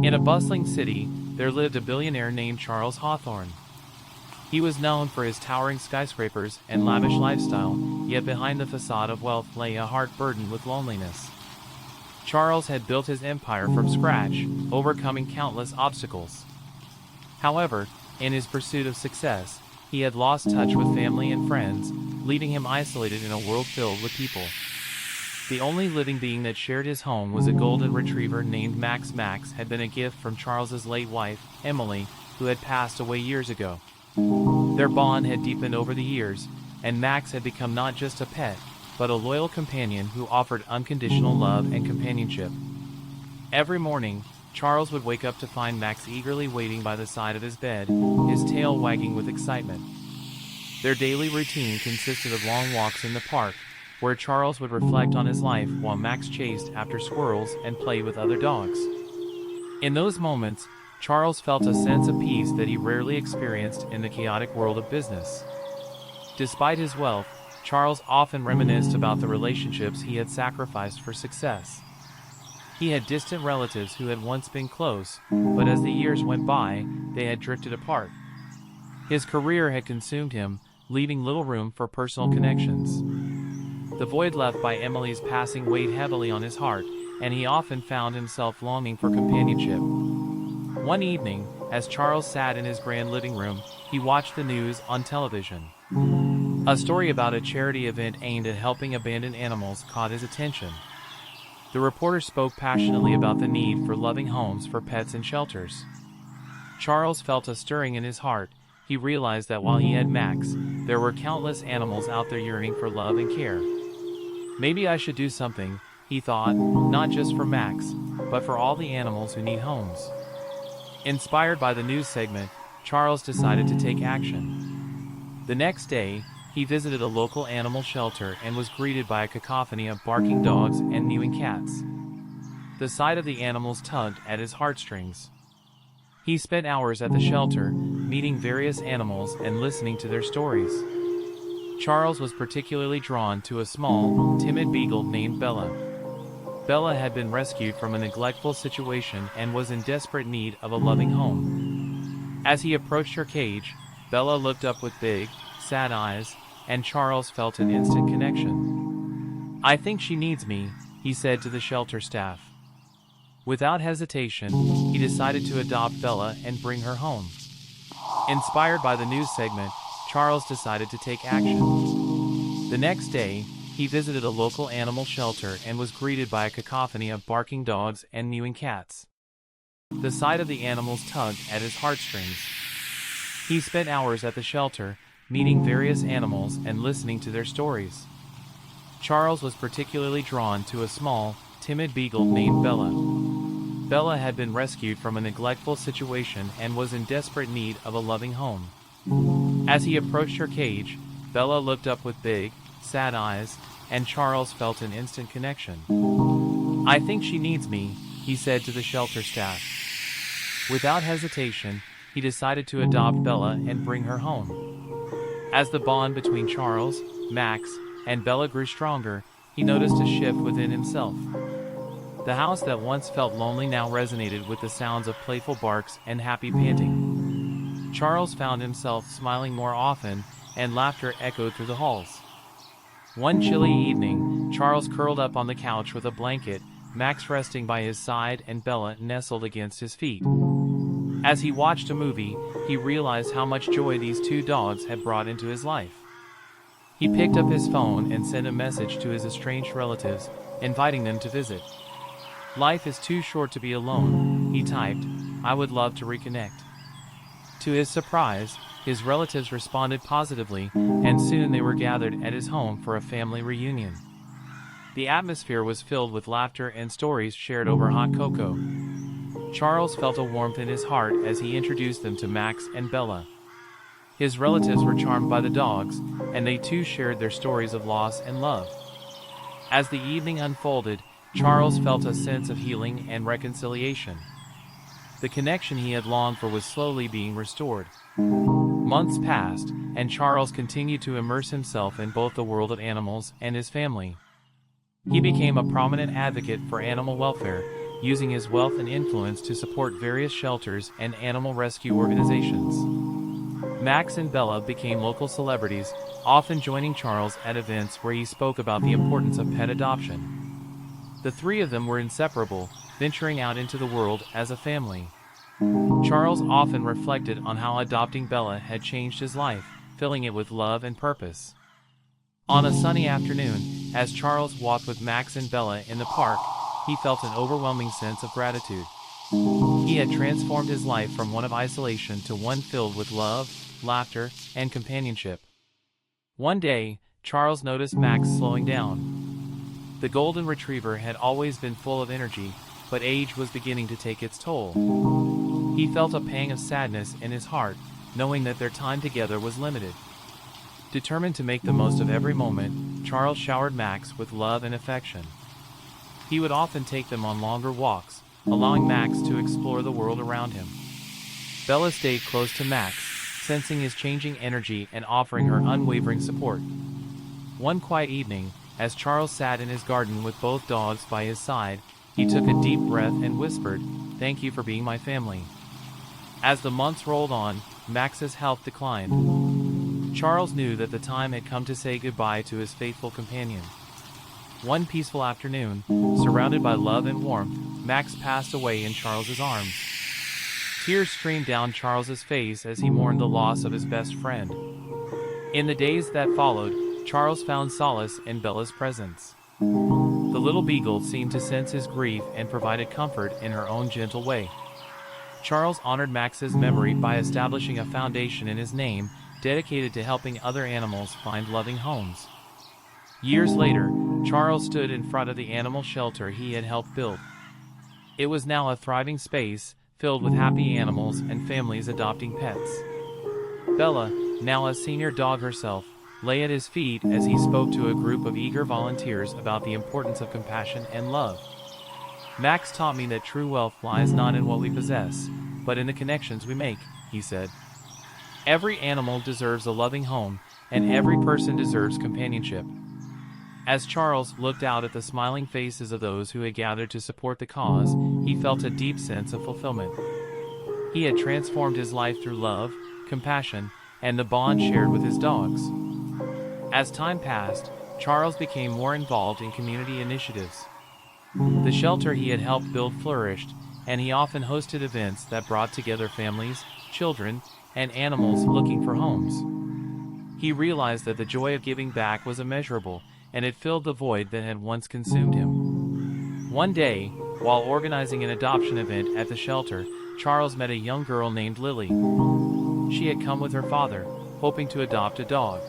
In a bustling city, there lived a billionaire named Charles Hawthorne. He was known for his towering skyscrapers and lavish lifestyle, yet behind the facade of wealth lay a heart burdened with loneliness. Charles had built his empire from scratch, overcoming countless obstacles. However, in his pursuit of success, he had lost touch with family and friends, leaving him isolated in a world filled with people. The only living being that shared his home was a golden retriever named Max. Max had been a gift from Charles's late wife, Emily, who had passed away years ago. Their bond had deepened over the years, and Max had become not just a pet, but a loyal companion who offered unconditional love and companionship. Every morning, Charles would wake up to find Max eagerly waiting by the side of his bed, his tail wagging with excitement. Their daily routine consisted of long walks in the park, where Charles would reflect on his life while Max chased after squirrels and played with other dogs. In those moments, Charles felt a sense of peace that he rarely experienced in the chaotic world of business. Despite his wealth, Charles often reminisced about the relationships he had sacrificed for success. He had distant relatives who had once been close, but as the years went by, they had drifted apart. His career had consumed him, leaving little room for personal connections. The void left by Emily's passing weighed heavily on his heart, and he often found himself longing for companionship. One evening, as Charles sat in his grand living room, he watched the news on television. A story about a charity event aimed at helping abandoned animals caught his attention. The reporter spoke passionately about the need for loving homes for pets and shelters. Charles felt a stirring in his heart. He realized that while he had Max, there were countless animals out there yearning for love and care. Maybe I should do something, he thought, not just for Max, but for all the animals who need homes. Inspired by the news segment, Charles decided to take action. The next day, he visited a local animal shelter and was greeted by a cacophony of barking dogs and mewing cats. The sight of the animals tugged at his heartstrings. He spent hours at the shelter, meeting various animals and listening to their stories. Charles was particularly drawn to a small, timid beagle named Bella. Bella had been rescued from a neglectful situation and was in desperate need of a loving home. As he approached her cage, Bella looked up with big, sad eyes, and Charles felt an instant connection. "I think she needs me," he said to the shelter staff. Without hesitation, he decided to adopt Bella and bring her home. Inspired by the news segment, Charles decided to take action. The next day, he visited a local animal shelter and was greeted by a cacophony of barking dogs and mewing cats. The sight of the animals tugged at his heartstrings. He spent hours at the shelter, meeting various animals and listening to their stories. Charles was particularly drawn to a small, timid beagle named Bella. Bella had been rescued from a neglectful situation and was in desperate need of a loving home. As he approached her cage, Bella looked up with big, sad eyes, and Charles felt an instant connection. "I think she needs me," he said to the shelter staff. Without hesitation, he decided to adopt Bella and bring her home. As the bond between Charles, Max, and Bella grew stronger, he noticed a shift within himself. The house that once felt lonely now resonated with the sounds of playful barks and happy panting. Charles found himself smiling more often, and laughter echoed through the halls. One chilly evening, Charles curled up on the couch with a blanket, Max resting by his side and Bella nestled against his feet. As he watched a movie, he realized how much joy these two dogs had brought into his life. He picked up his phone and sent a message to his estranged relatives, inviting them to visit. "Life is too short to be alone," he typed. "I would love to reconnect." To his surprise, his relatives responded positively, and soon they were gathered at his home for a family reunion. The atmosphere was filled with laughter and stories shared over hot cocoa. Charles felt a warmth in his heart as he introduced them to Max and Bella. His relatives were charmed by the dogs, and they too shared their stories of loss and love. As the evening unfolded, Charles felt a sense of healing and reconciliation. The connection he had longed for was slowly being restored. Months passed, and Charles continued to immerse himself in both the world of animals and his family. He became a prominent advocate for animal welfare, using his wealth and influence to support various shelters and animal rescue organizations. Max and Bella became local celebrities, often joining Charles at events where he spoke about the importance of pet adoption. The three of them were inseparable, venturing out into the world as a family. Charles often reflected on how adopting Bella had changed his life, filling it with love and purpose. On a sunny afternoon, as Charles walked with Max and Bella in the park, he felt an overwhelming sense of gratitude. He had transformed his life from one of isolation to one filled with love, laughter, and companionship. One day, Charles noticed Max slowing down. The golden retriever had always been full of energy, but age was beginning to take its toll. He felt a pang of sadness in his heart, knowing that their time together was limited. Determined to make the most of every moment, Charles showered Max with love and affection. He would often take them on longer walks, allowing Max to explore the world around him. Bella stayed close to Max, sensing his changing energy and offering her unwavering support. One quiet evening, as Charles sat in his garden with both dogs by his side, he took a deep breath and whispered, "Thank you for being my family." As the months rolled on, Max's health declined. Charles knew that the time had come to say goodbye to his faithful companion. One peaceful afternoon, surrounded by love and warmth, Max passed away in Charles's arms. Tears streamed down Charles's face as he mourned the loss of his best friend. In the days that followed, Charles found solace in Bella's presence. The little beagle seemed to sense his grief and provided comfort in her own gentle way. Charles honored Max's memory by establishing a foundation in his name, dedicated to helping other animals find loving homes. Years later, Charles stood in front of the animal shelter he had helped build. It was now a thriving space, filled with happy animals and families adopting pets. Bella, now a senior dog herself, lay at his feet as he spoke to a group of eager volunteers about the importance of compassion and love. "Max taught me that true wealth lies not in what we possess, but in the connections we make," he said. "Every animal deserves a loving home, and every person deserves companionship." As Charles looked out at the smiling faces of those who had gathered to support the cause, he felt a deep sense of fulfillment. He had transformed his life through love, compassion, and the bond shared with his dogs. As time passed, Charles became more involved in community initiatives. The shelter he had helped build flourished, and he often hosted events that brought together families, children, and animals looking for homes. He realized that the joy of giving back was immeasurable, and it filled the void that had once consumed him. One day, while organizing an adoption event at the shelter, Charles met a young girl named Lily. She had come with her father, hoping to adopt a dog.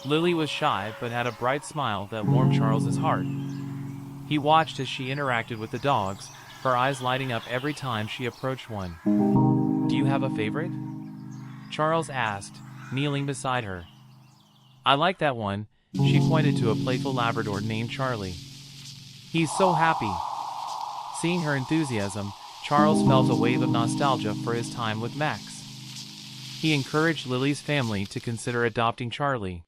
Lily was shy but had a bright smile that warmed Charles's heart. He watched as she interacted with the dogs, her eyes lighting up every time she approached one. "Do you have a favorite?" Charles asked, kneeling beside her. "I like that one," she pointed to a playful Labrador named Charlie. "He's so happy." Seeing her enthusiasm, Charles felt a wave of nostalgia for his time with Max. He encouraged Lily's family to consider adopting Charlie.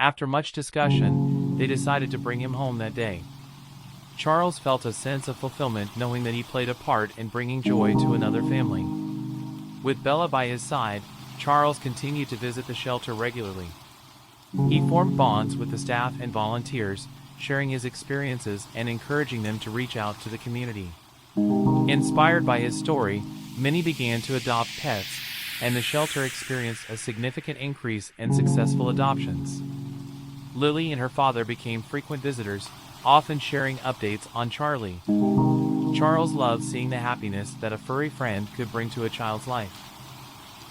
After much discussion, they decided to bring him home that day. Charles felt a sense of fulfillment knowing that he played a part in bringing joy to another family. With Bella by his side, Charles continued to visit the shelter regularly. He formed bonds with the staff and volunteers, sharing his experiences and encouraging them to reach out to the community. Inspired by his story, many began to adopt pets, and the shelter experienced a significant increase in successful adoptions. Lily and her father became frequent visitors, often sharing updates on Charlie. Charles loved seeing the happiness that a furry friend could bring to a child's life.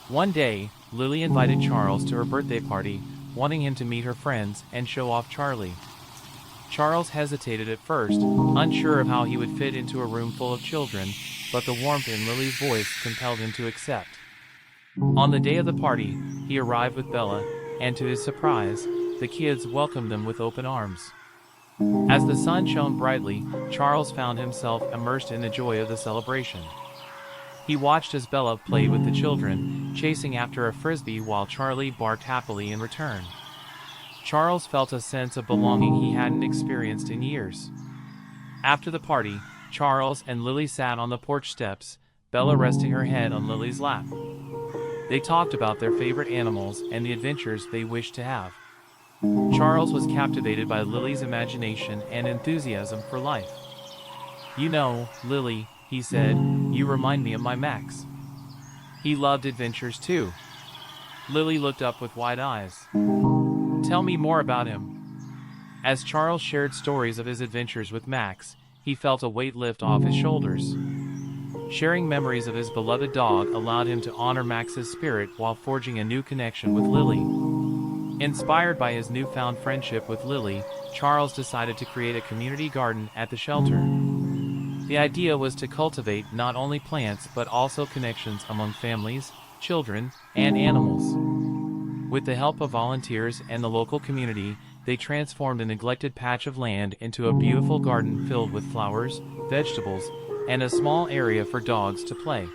One day, Lily invited Charles to her birthday party, wanting him to meet her friends and show off Charlie. Charles hesitated at first, unsure of how he would fit into a room full of children, but the warmth in Lily's voice compelled him to accept. On the day of the party, he arrived with Bella, and to his surprise, the kids welcomed them with open arms. As the sun shone brightly, Charles found himself immersed in the joy of the celebration. He watched as Bella played with the children, chasing after a frisbee while Charlie barked happily in return. Charles felt a sense of belonging he hadn't experienced in years. After the party, Charles and Lily sat on the porch steps, Bella resting her head on Lily's lap. They talked about their favorite animals and the adventures they wished to have. Charles was captivated by Lily's imagination and enthusiasm for life. "You know, Lily," he said, "you remind me of my Max. He loved adventures too." Lily looked up with wide eyes. "Tell me more about him." As Charles shared stories of his adventures with Max, he felt a weight lift off his shoulders. Sharing memories of his beloved dog allowed him to honor Max's spirit while forging a new connection with Lily. Inspired by his newfound friendship with Lily, Charles decided to create a community garden at the shelter. The idea was to cultivate not only plants but also connections among families, children, and animals. With the help of volunteers and the local community, they transformed a neglected patch of land into a beautiful garden filled with flowers, vegetables, and a small area for dogs to play.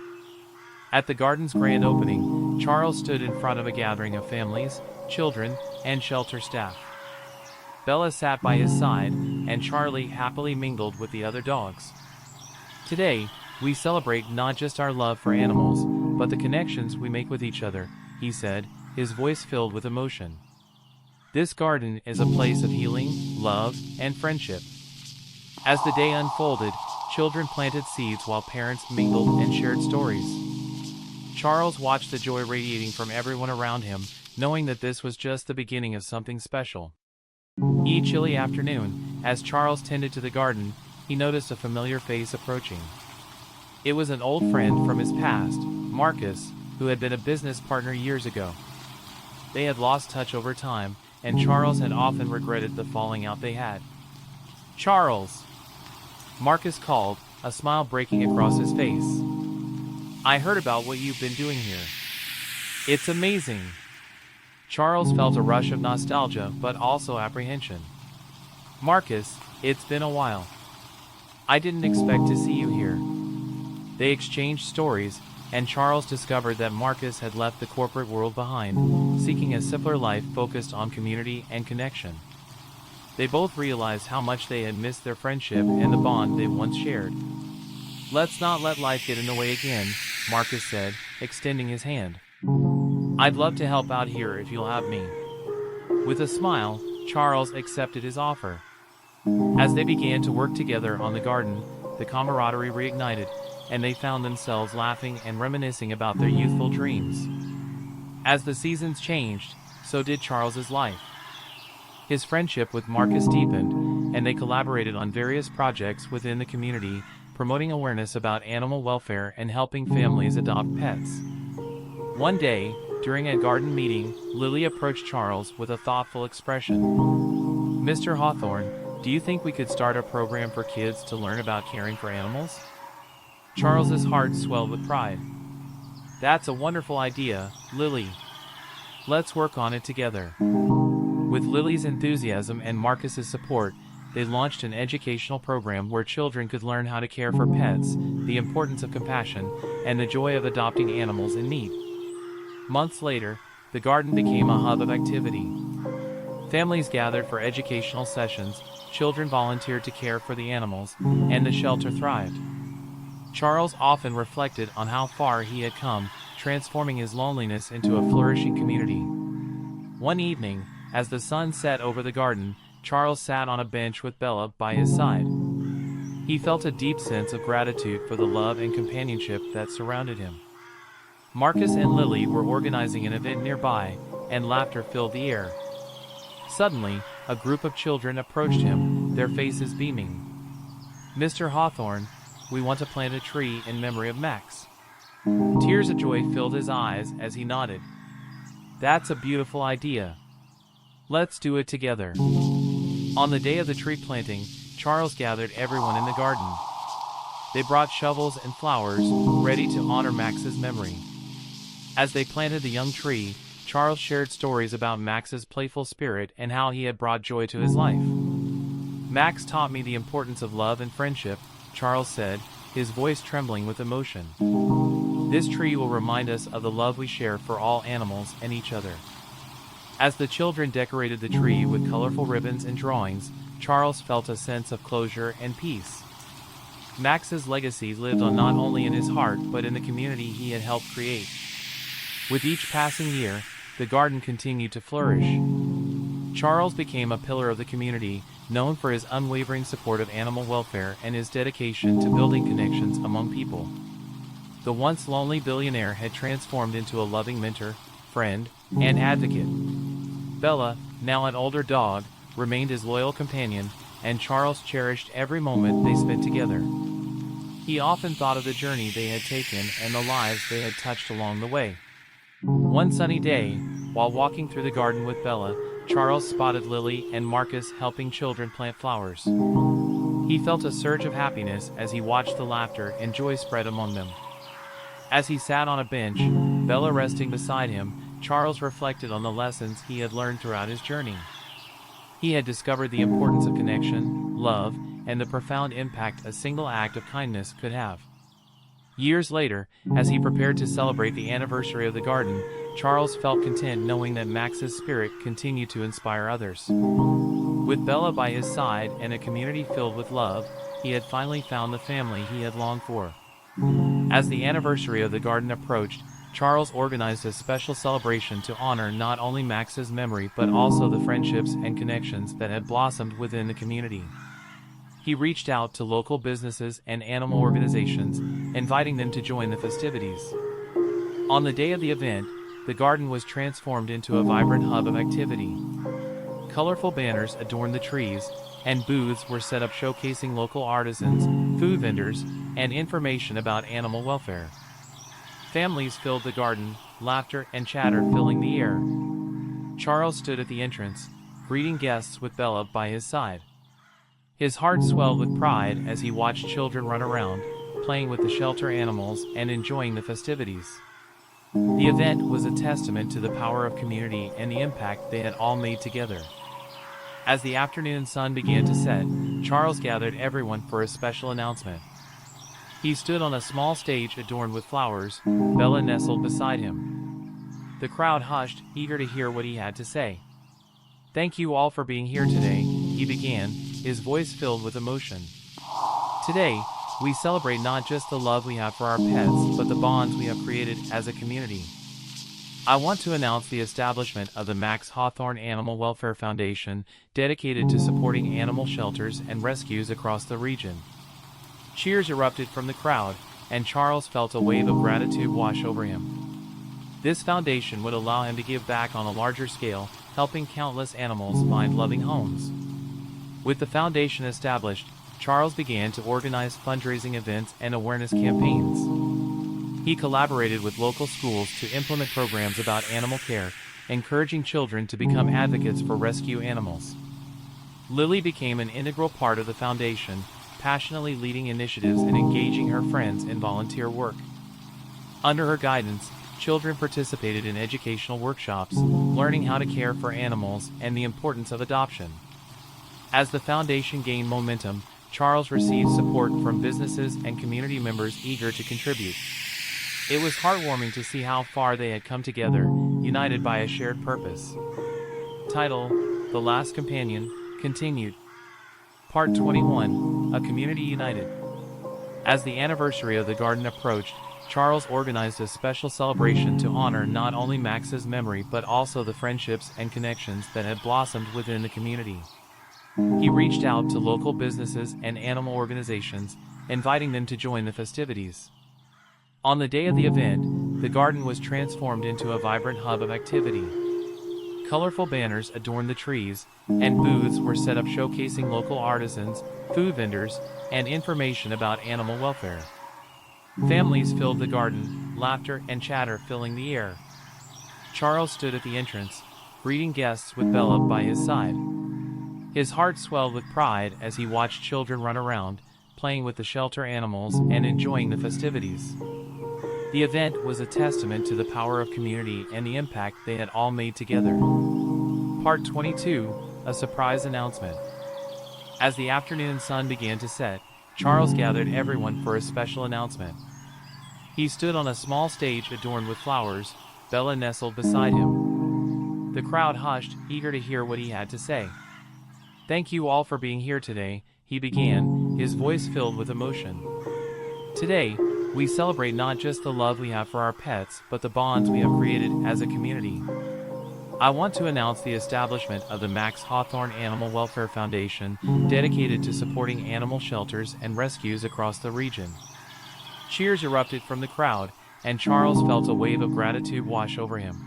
At the garden's grand opening, Charles stood in front of a gathering of families, children, and shelter staff. Bella sat by his side, and Charlie happily mingled with the other dogs. "Today, we celebrate not just our love for animals, but the connections we make with each other," he said, his voice filled with emotion. "This garden is a place of healing, love, and friendship." As the day unfolded, children planted seeds while parents mingled and shared stories. Charles watched the joy radiating from everyone around him, knowing that this was just the beginning of something special. Each chilly afternoon, as Charles tended to the garden, he noticed a familiar face approaching. It was an old friend from his past, Marcus, who had been a business partner years ago. They had lost touch over time, and Charles had often regretted the falling out they had. "Charles!" Marcus called, a smile breaking across his face. "I heard about what you've been doing here. It's amazing." Charles felt a rush of nostalgia but also apprehension. "Marcus, it's been a while. I didn't expect to see you here." They exchanged stories, and Charles discovered that Marcus had left the corporate world behind, seeking a simpler life focused on community and connection. They both realized how much they had missed their friendship and the bond they once shared. "Let's not let life get in the way again," Marcus said, extending his hand. "I'd love to help out here if you'll have me." With a smile, Charles accepted his offer. As they began to work together on the garden, the camaraderie reignited, and they found themselves laughing and reminiscing about their youthful dreams. As the seasons changed, so did Charles's life. His friendship with Marcus deepened, and they collaborated on various projects within the community, promoting awareness about animal welfare and helping families adopt pets. One day, during a garden meeting, Lily approached Charles with a thoughtful expression. "Mr. Hawthorne, do you think we could start a program for kids to learn about caring for animals?" Charles's heart swelled with pride. "That's a wonderful idea, Lily. Let's work on it together." With Lily's enthusiasm and Marcus's support, they launched an educational program where children could learn how to care for pets, the importance of compassion, and the joy of adopting animals in need. Months later, the garden became a hub of activity. Families gathered for educational sessions, children volunteered to care for the animals, and the shelter thrived. Charles often reflected on how far he had come, transforming his loneliness into a flourishing community. One evening, as the sun set over the garden, Charles sat on a bench with Bella by his side. He felt a deep sense of gratitude for the love and companionship that surrounded him. Marcus and Lily were organizing an event nearby, and laughter filled the air. Suddenly, a group of children approached him, their faces beaming. "Mr. Hawthorne, we want to plant a tree in memory of Max." Tears of joy filled his eyes as he nodded. "That's a beautiful idea. Let's do it together." On the day of the tree planting, Charles gathered everyone in the garden. They brought shovels and flowers, ready to honor Max's memory. As they planted the young tree, Charles shared stories about Max's playful spirit and how he had brought joy to his life. "Max taught me the importance of love and friendship," Charles said, his voice trembling with emotion. "This tree will remind us of the love we share for all animals and each other." As the children decorated the tree with colorful ribbons and drawings, Charles felt a sense of closure and peace. Max's legacy lived on not only in his heart but in the community he had helped create. With each passing year, the garden continued to flourish. Charles became a pillar of the community, known for his unwavering support of animal welfare and his dedication to building connections among people. The once lonely billionaire had transformed into a loving mentor, friend, and advocate. Bella, now an older dog, remained his loyal companion, and Charles cherished every moment they spent together. He often thought of the journey they had taken and the lives they had touched along the way. One sunny day, while walking through the garden with Bella, Charles spotted Lily and Marcus helping children plant flowers. He felt a surge of happiness as he watched the laughter and joy spread among them. As he sat on a bench, Bella resting beside him, Charles reflected on the lessons he had learned throughout his journey. He had discovered the importance of connection, love, and the profound impact a single act of kindness could have. Years later, as he prepared to celebrate the anniversary of the garden, Charles felt content knowing that Max's spirit continued to inspire others. With Bella by his side and a community filled with love, he had finally found the family he had longed for. As the anniversary of the garden approached, Charles organized a special celebration to honor not only Max's memory but also the friendships and connections that had blossomed within the community. He reached out to local businesses and animal organizations, inviting them to join the festivities. On the day of the event, the garden was transformed into a vibrant hub of activity. Colorful banners adorned the trees, and booths were set up showcasing local artisans, food vendors, and information about animal welfare. Families filled the garden, laughter and chatter filling the air. Charles stood at the entrance, greeting guests with Bella by his side. His heart swelled with pride as he watched children run around, playing with the shelter animals and enjoying the festivities. The event was a testament to the power of community and the impact they had all made together. As the afternoon sun began to set, Charles gathered everyone for a special announcement. He stood on a small stage adorned with flowers, Bella nestled beside him. The crowd hushed, eager to hear what he had to say. "Thank you all for being here today," he began, his voice filled with emotion. "Today, we celebrate not just the love we have for our pets, but the bonds we have created as a community. I want to announce the establishment of the Max Hawthorne Animal Welfare Foundation, dedicated to supporting animal shelters and rescues across the region." Cheers erupted from the crowd, and Charles felt a wave of gratitude wash over him. This foundation would allow him to give back on a larger scale, helping countless animals find loving homes. With the foundation established, Charles began to organize fundraising events and awareness campaigns. He collaborated with local schools to implement programs about animal care, encouraging children to become advocates for rescue animals. Lily became an integral part of the foundation, passionately leading initiatives and engaging her friends in volunteer work. Under her guidance, children participated in educational workshops, learning how to care for animals and the importance of adoption. As the foundation gained momentum, Charles received support from businesses and community members eager to contribute. It was heartwarming to see how far they had come together, united by a shared purpose. Title: The Last Companion, continued. Part 21, A Community United. As the anniversary of the garden approached, Charles organized a special celebration to honor not only Max's memory but also the friendships and connections that had blossomed within the community. He reached out to local businesses and animal organizations, inviting them to join the festivities. On the day of the event, the garden was transformed into a vibrant hub of activity. Colorful banners adorned the trees, and booths were set up showcasing local artisans, food vendors, and information about animal welfare. Families filled the garden, laughter and chatter filling the air. Charles stood at the entrance, greeting guests with Bella by his side. His heart swelled with pride as he watched children run around, playing with the shelter animals and enjoying the festivities. The event was a testament to the power of community and the impact they had all made together. Part 22, A Surprise Announcement. As the afternoon sun began to set, Charles gathered everyone for a special announcement. He stood on a small stage adorned with flowers, Bella nestled beside him. The crowd hushed, eager to hear what he had to say. "Thank you all for being here today," he began, his voice filled with emotion. Today, we celebrate not just the love we have for our pets, but the bonds we have created as a community. I want to announce the establishment of the Max Hawthorne Animal Welfare Foundation, dedicated to supporting animal shelters and rescues across the region. Cheers erupted from the crowd, and Charles felt a wave of gratitude wash over him.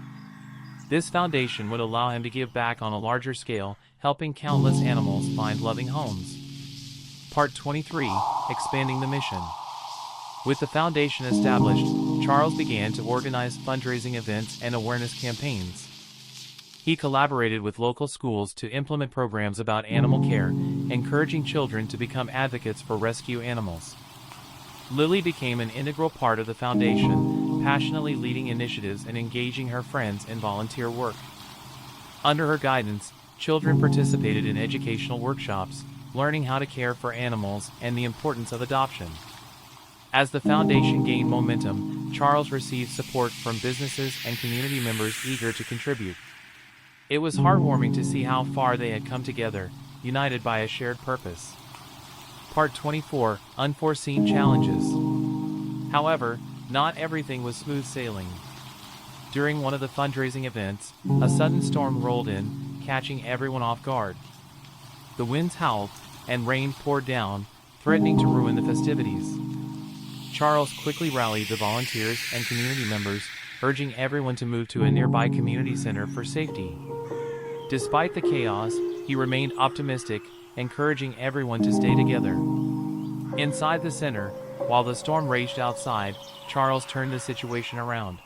This foundation would allow him to give back on a larger scale, helping countless animals find loving homes. Part 23: Expanding the Mission. With the foundation established, Charles began to organize fundraising events and awareness campaigns. He collaborated with local schools to implement programs about animal care, encouraging children to become advocates for rescue animals. Lily became an integral part of the foundation, passionately leading initiatives and engaging her friends in volunteer work. Under her guidance, children participated in educational workshops, learning how to care for animals and the importance of adoption. As the foundation gained momentum, Charles received support from businesses and community members eager to contribute. It was heartwarming to see how far they had come together, united by a shared purpose. Part 24: Unforeseen Challenges. However, not everything was smooth sailing. During one of the fundraising events, a sudden storm rolled in, catching everyone off guard. The winds howled, and rain poured down, threatening to ruin the festivities. Charles quickly rallied the volunteers and community members, urging everyone to move to a nearby community center for safety. Despite the chaos, he remained optimistic, encouraging everyone to stay together. Inside the center, while the storm raged outside, Charles turned the situation around.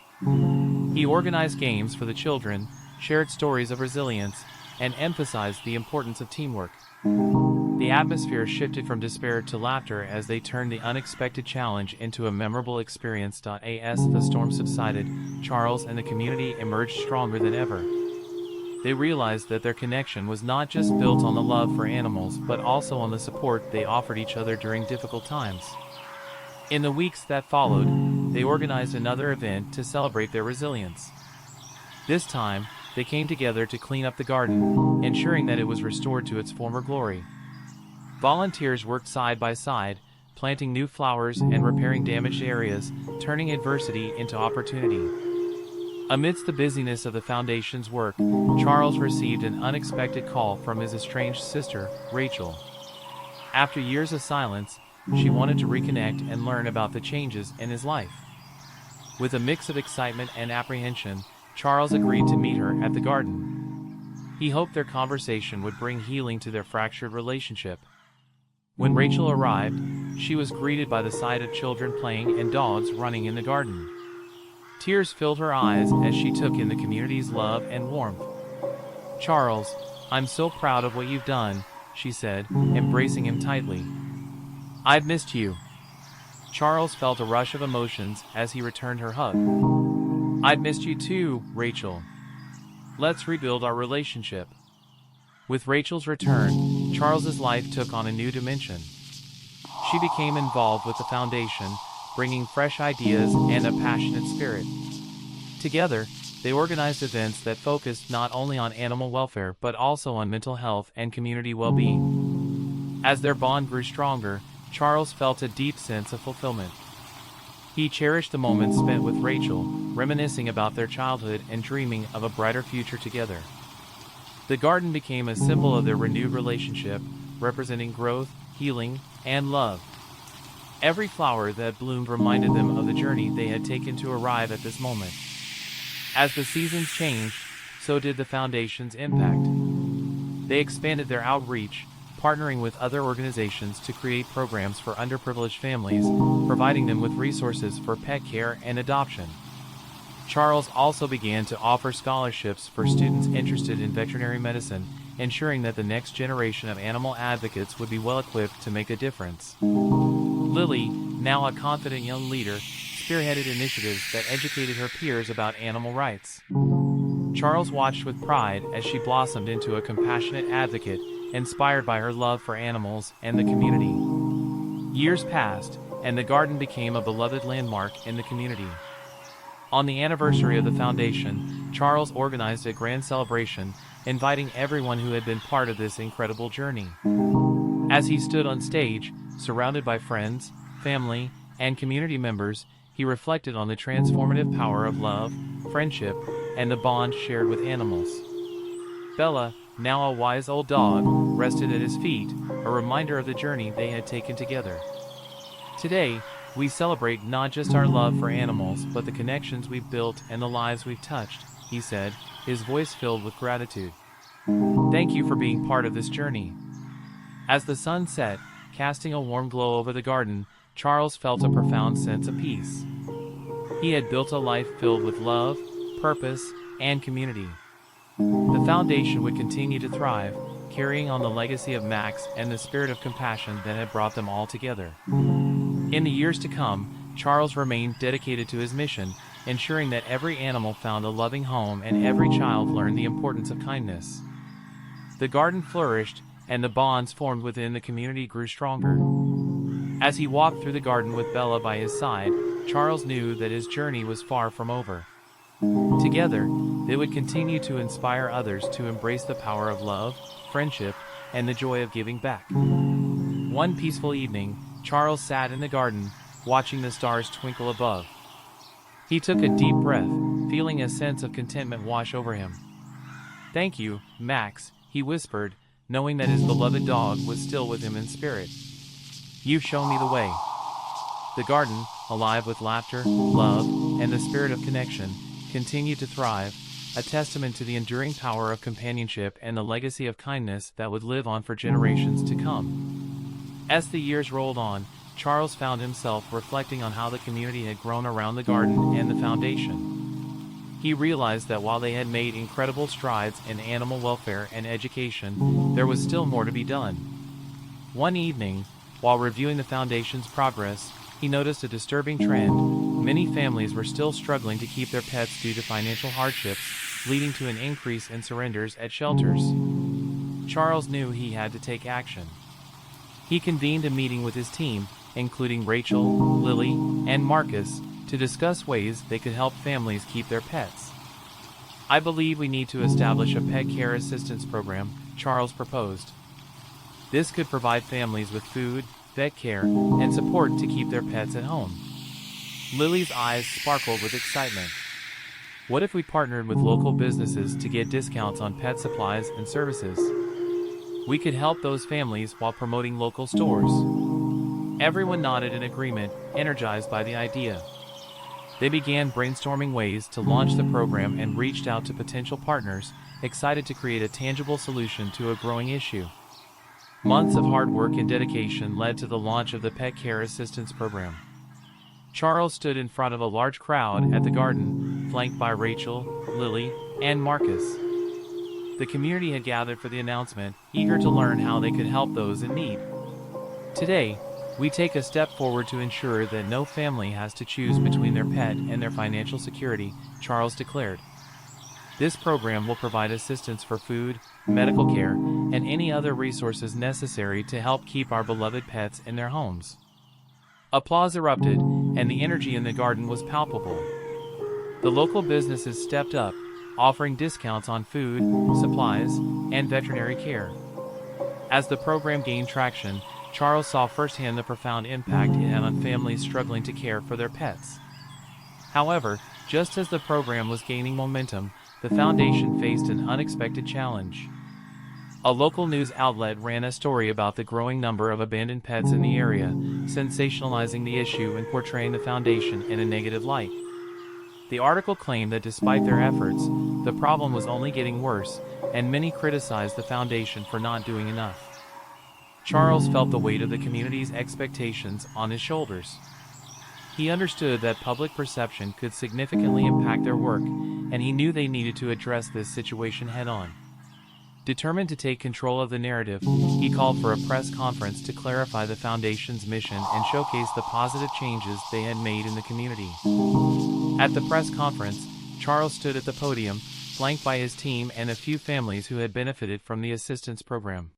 He organized games for the children, shared stories of resilience, and emphasized the importance of teamwork. The atmosphere shifted from despair to laughter as they turned the unexpected challenge into a memorable experience. As the storm subsided, Charles and the community emerged stronger than ever. They realized that their connection was not just built on the love for animals, but also on the support they offered each other during difficult times. In the weeks that followed, they organized another event to celebrate their resilience. This time, they came together to clean up the garden, ensuring that it was restored to its former glory. Volunteers worked side by side, planting new flowers and repairing damaged areas, turning adversity into opportunity. Amidst the busyness of the foundation's work, Charles received an unexpected call from his estranged sister, Rachel. After years of silence, she wanted to reconnect and learn about the changes in his life. With a mix of excitement and apprehension, Charles agreed to meet her at the garden. He hoped their conversation would bring healing to their fractured relationship. When Rachel arrived, she was greeted by the sight of children playing and dogs running in the garden. Tears filled her eyes as she took in the community's love and warmth. "Charles, I'm so proud of what you've done," she said, embracing him tightly. "I've missed you." Charles felt a rush of emotions as he returned her hug. "I've missed you too, Rachel. Let's rebuild our relationship." With Rachel's return, Charles's life took on a new dimension. She became involved with the foundation, bringing fresh ideas and a passionate spirit. Together, they organized events that focused not only on animal welfare but also on mental health and community well-being. As their bond grew stronger, Charles felt a deep sense of fulfillment. He cherished the moments spent with Rachel, reminiscing about their childhood and dreaming of a brighter future together. The garden became a symbol of their renewed relationship, representing growth, healing, and love. Every flower that bloomed reminded them of the journey they had taken to arrive at this moment. As the seasons changed, so did the foundation's impact. They expanded their outreach, partnering with other organizations to create programs for underprivileged families, providing them with resources for pet care and adoption. Charles also began to offer scholarships for students interested in veterinary medicine, ensuring that the next generation of animal advocates would be well equipped to make a difference. Lily, now a confident young leader, spearheaded initiatives that educated her peers about animal rights. Charles watched with pride as she blossomed into a compassionate advocate, inspired by her love for animals and the community. Years passed, and the garden became a beloved landmark in the community. On the anniversary of the foundation, Charles organized a grand celebration, inviting everyone who had been part of this incredible journey. As he stood on stage, surrounded by friends, family, and community members, he reflected on the transformative power of love, friendship, and the bond shared with animals. Bella, now a wise old dog, rested at his feet, a reminder of the journey they had taken together. Today, we celebrate not just our love for animals but the connections we've built and the lives we've touched, he said, his voice filled with gratitude. Thank you for being part of this journey. As the sun set, casting a warm glow over the garden, Charles felt a profound sense of peace. He had built a life filled with love, purpose, and community. The foundation would continue to thrive, carrying on the legacy of Max and the spirit of compassion that had brought them all together. In the years to come, Charles remained dedicated to his mission, ensuring that every animal found a loving home and every child learned the importance of kindness. The garden flourished, and the bonds formed within the community grew stronger. As he walked through the garden with Bella by his side, Charles knew that his journey was far from over. Together, they would continue to inspire others to embrace the power of love, friendship, and the joy of giving back. One peaceful evening, Charles sat in the garden, watching the stars twinkle above. He took a deep breath, feeling a sense of contentment wash over him. "Thank you, Max," he whispered, knowing that his beloved dog was still with him in spirit. "You've shown me the way." The garden, alive with laughter, love, and the spirit of connection, continued to thrive, a testament to the enduring power of companionship and the legacy of kindness that would live on for generations to come. As the years rolled on, Charles found himself reflecting on how the community had grown around the garden and the foundation. He realized that while they had made incredible strides in animal welfare and education, there was still more to be done. One evening, while reviewing the foundation's progress, he noticed a disturbing trend. Many families were still struggling to keep their pets due to financial hardships, leading to an increase in surrenders at shelters. Charles knew he had to take action. He convened a meeting with his team, including Rachel, Lily, and Marcus, to discuss ways they could help families keep their pets. "I believe we need to establish a pet care assistance program," Charles proposed. This could provide families with food, vet care, and support to keep their pets at home. Lily's eyes sparkled with excitement. "What if we partnered with local businesses to get discounts on pet supplies and services? We could help those families while promoting local stores." Everyone nodded in agreement, energized by the idea. They began brainstorming ways to launch the program and reached out to potential partners, excited to create a tangible solution to a growing issue. Months of hard work and dedication led to the launch of the Pet Care Assistance Program. Charles stood in front of a large crowd at the garden, flanked by Rachel, Lily, and Marcus. The community had gathered for the announcement, eager to learn how they could help those in need. "Today, we take a step forward to ensure that no family has to choose between their pet and their financial security," Charles declared. "This program will provide assistance for food, medical care, and any other resources necessary to help keep our beloved pets in their homes." Applause erupted, and the energy in the garden was palpable. The local businesses stepped up, offering discounts on food, supplies, and veterinary care. As the program gained traction, Charles saw firsthand the profound impact it had on families struggling to care for their pets. However, just as the program was gaining momentum, the foundation faced an unexpected challenge. A local news outlet ran a story about the growing number of abandoned pets in the area, sensationalizing the issue and portraying the foundation in a negative light. The article claimed that despite their efforts, the problem was only getting worse, and many criticized the foundation for not doing enough. Charles felt the weight of the community's expectations on his shoulders. He understood that public perception could significantly impact their work, and he knew they needed to address this situation head-on. Determined to take control of the narrative, he called for a press conference to clarify the foundation's mission and showcase the positive changes they had made in the community. At the press conference, Charles stood at the podium, flanked by his team and a few families who had benefited from the assistance program.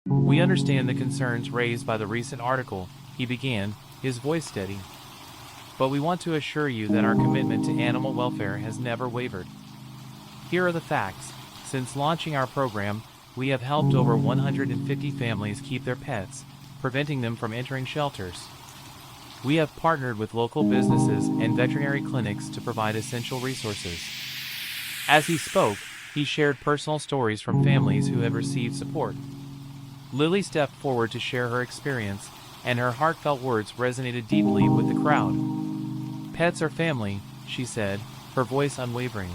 "We understand the concerns raised by the recent article," he began, his voice steady. "But we want to assure you that our commitment to animal welfare has never wavered. Here are the facts. Since launching our program, we have helped over 150 families keep their pets, preventing them from entering shelters. We have partnered with local businesses and veterinary clinics to provide essential resources. As he spoke, he shared personal stories from families who have received support. Lily stepped forward to share her experience, and her heartfelt words resonated deeply with the crowd. Pets are family, she said, her voice unwavering.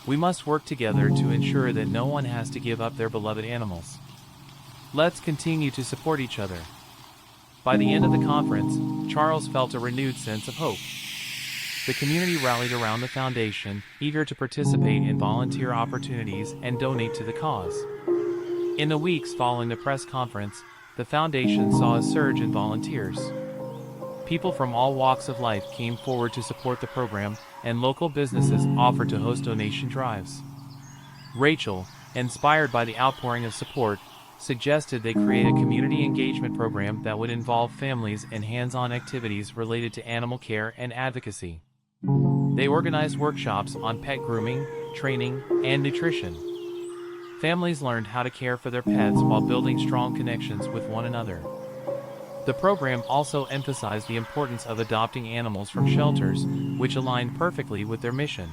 We must work together to ensure that no one has to give up their beloved animals. Let's continue to support each other. By the end of the conference, Charles felt a renewed sense of hope. The community rallied around the foundation, eager to participate in volunteer opportunities and donate to the cause. In the weeks following the press conference, the foundation saw a surge in volunteers. People from all walks of life came forward to support the program, and local businesses offered to host donation drives. Rachel, inspired by the outpouring of support, suggested they create a community engagement program that would involve families in hands-on activities related to animal care and advocacy. They organized workshops on pet grooming, training, and nutrition. Families learned how to care for their pets while building strong connections with one another. The program also emphasized the importance of adopting animals from shelters, which aligned perfectly with their mission.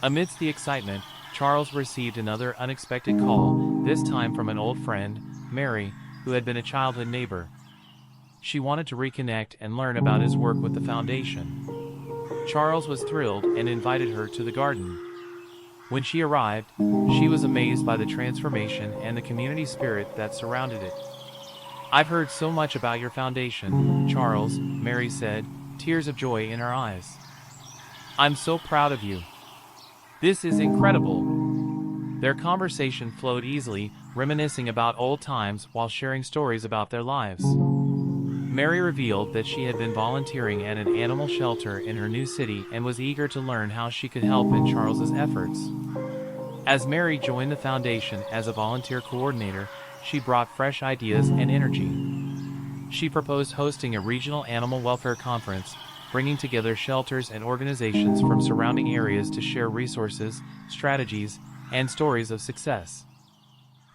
Amidst the excitement, Charles received another unexpected call, this time from an old friend, Mary, who had been a childhood neighbor. She wanted to reconnect and learn about his work with the foundation. Charles was thrilled and invited her to the garden. When she arrived, she was amazed by the transformation and the community spirit that surrounded it. I've heard so much about your foundation, Charles, Mary said, tears of joy in her eyes. I'm so proud of you. This is incredible. Their conversation flowed easily, reminiscing about old times while sharing stories about their lives. Mary revealed that she had been volunteering at an animal shelter in her new city and was eager to learn how she could help in Charles's efforts. As Mary joined the foundation as a volunteer coordinator, she brought fresh ideas and energy. She proposed hosting a regional animal welfare conference, bringing together shelters and organizations from surrounding areas to share resources, strategies, and stories of success.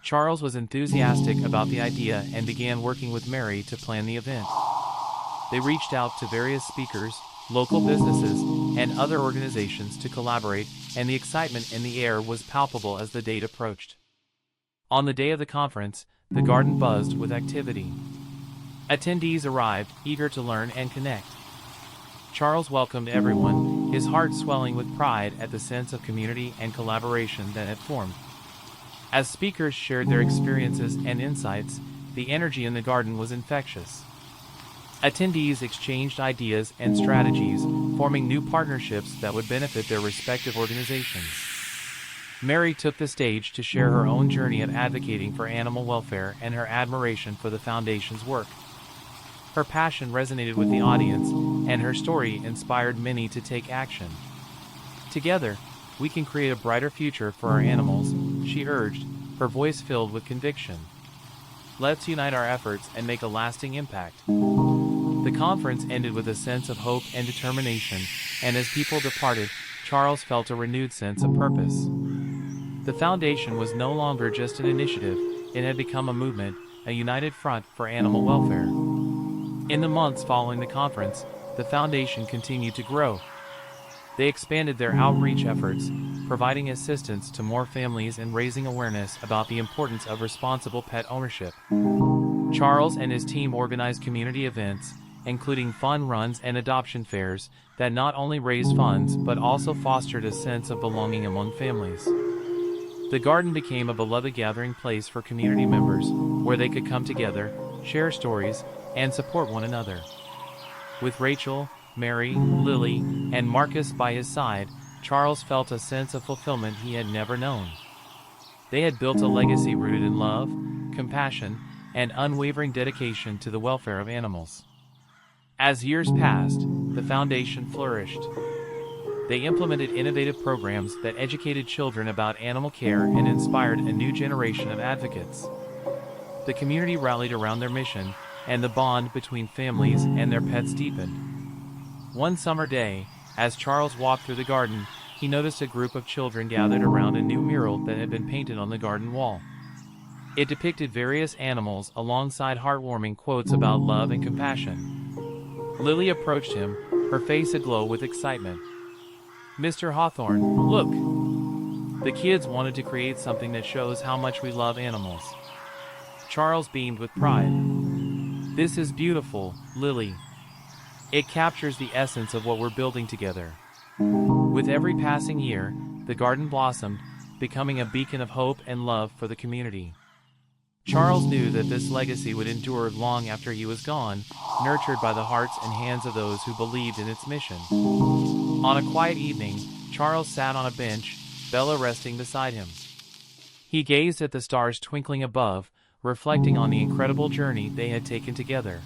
Charles was enthusiastic about the idea and began working with Mary to plan the event. They reached out to various speakers, local businesses, and other organizations to collaborate, and the excitement in the air was palpable as the date approached. On the day of the conference, the garden buzzed with activity. Attendees arrived, eager to learn and connect. Charles welcomed everyone, his heart swelling with pride at the sense of community and collaboration that had formed. As speakers shared their experiences and insights, the energy in the garden was infectious. Attendees exchanged ideas and strategies, forming new partnerships that would benefit their respective organizations. Mary took the stage to share her own journey of advocating for animal welfare and her admiration for the foundation's work. Her passion resonated with the audience, and her story inspired many to take action. Together, we can create a brighter future for our animals, she urged, her voice filled with conviction. Let's unite our efforts and make a lasting impact. The conference ended with a sense of hope and determination, and as people departed, Charles felt a renewed sense of purpose. The foundation was no longer just an initiative, it had become a movement, a united front for animal welfare. In the months following the conference, the foundation continued to grow. They expanded their outreach efforts, providing assistance to more families and raising awareness about the importance of responsible pet ownership. Charles and his team organized community events, including fun runs and adoption fairs, that not only raised funds but also fostered a sense of belonging among families. The garden became a beloved gathering place for community members, where they could come together, share stories, and support one another. With Rachel, Mary, Lily, and Marcus by his side, Charles felt a sense of fulfillment he had never known. They had built a legacy rooted in love, compassion, and unwavering dedication to the welfare of animals. As years passed, the foundation flourished. They implemented innovative programs that educated children about animal care and inspired a new generation of advocates. The community rallied around their mission, and the bond between families and their pets deepened. One summer day, as Charles walked through the garden, he noticed a group of children gathered around a new mural that had been painted on the garden wall. It depicted various animals alongside heartwarming quotes about love and compassion. Lily approached him, her face aglow with excitement. "Mr. Hawthorne, look! The kids wanted to create something that shows how much we love animals." Charles beamed with pride. "This is beautiful, Lily. It captures the essence of what we're building together." With every passing year, the garden blossomed, becoming a beacon of hope and love for the community. Charles knew that this legacy would endure long after he was gone, nurtured by the hearts and hands of those who believed in its mission. On a quiet evening, Charles sat on a bench, Bella resting beside him. He gazed at the stars twinkling above, reflecting on the incredible journey they had taken together.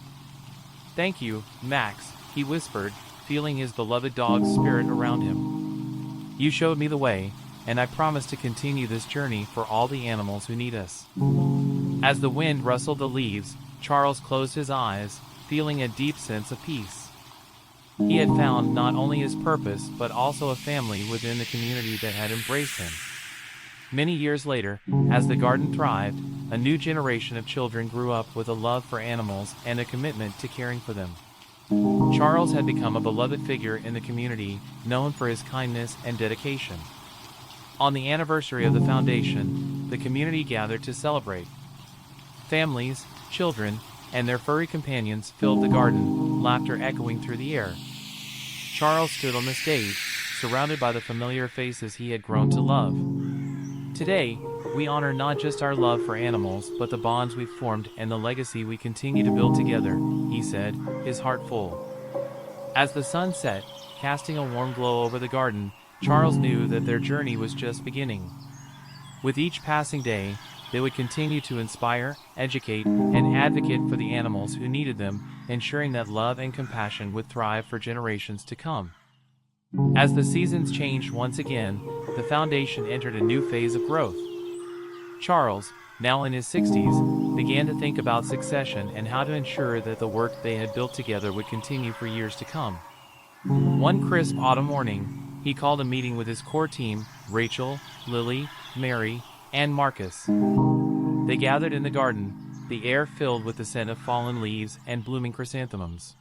"Thank you, Max," he whispered, feeling his beloved dog's spirit around him. "You showed me the way, and I promise to continue this journey for all the animals who need us." As the wind rustled the leaves, Charles closed his eyes, feeling a deep sense of peace. He had found not only his purpose but also a family within the community that had embraced him. Many years later, as the garden thrived, a new generation of children grew up with a love for animals and a commitment to caring for them. Charles had become a beloved figure in the community, known for his kindness and dedication. On the anniversary of the foundation, the community gathered to celebrate. Families, children, and their furry companions filled the garden, laughter echoing through the air. Charles stood on the stage, surrounded by the familiar faces he had grown to love. "Today, we honor not just our love for animals but the bonds we've formed and the legacy we continue to build together," he said, his heart full. As the sun set, casting a warm glow over the garden, Charles knew that their journey was just beginning. With each passing day, they would continue to inspire, educate, and advocate for the animals who needed them, ensuring that love and compassion would thrive for generations to come. As the seasons changed once again, the foundation entered a new phase of growth. Charles, now in his 60s, began to think about succession and how to ensure that the work they had built together would continue for years to come. One crisp autumn morning, he called a meeting with his core team, Rachel, Lily, Mary, and Marcus. They gathered in the garden, the air filled with the scent of fallen leaves and blooming chrysanthemums.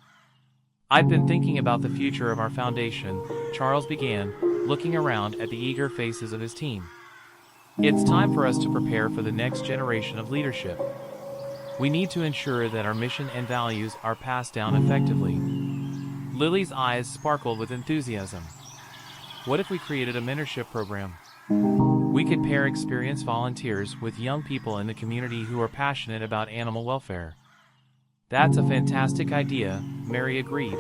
"I've been thinking about the future of our foundation," Charles began, looking around at the eager faces of his team. "It's time for us to prepare for the next generation of leadership. We need to ensure that our mission and values are passed down effectively." Lily's eyes sparkled with enthusiasm. "What if we created a mentorship program? We could pair experienced volunteers with young people in the community who are passionate about animal welfare." "That's a fantastic idea," Mary agreed.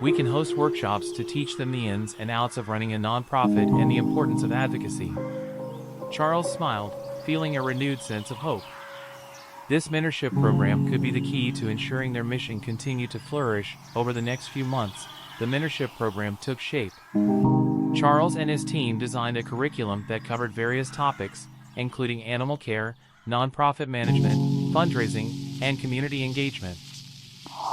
"We can host workshops to teach them the ins and outs of running a nonprofit and the importance of advocacy." Charles smiled, feeling a renewed sense of hope. This mentorship program could be the key to ensuring their mission continued to flourish. Over the next few months, the mentorship program took shape. Charles and his team designed a curriculum that covered various topics, including animal care, nonprofit management, fundraising, and community engagement.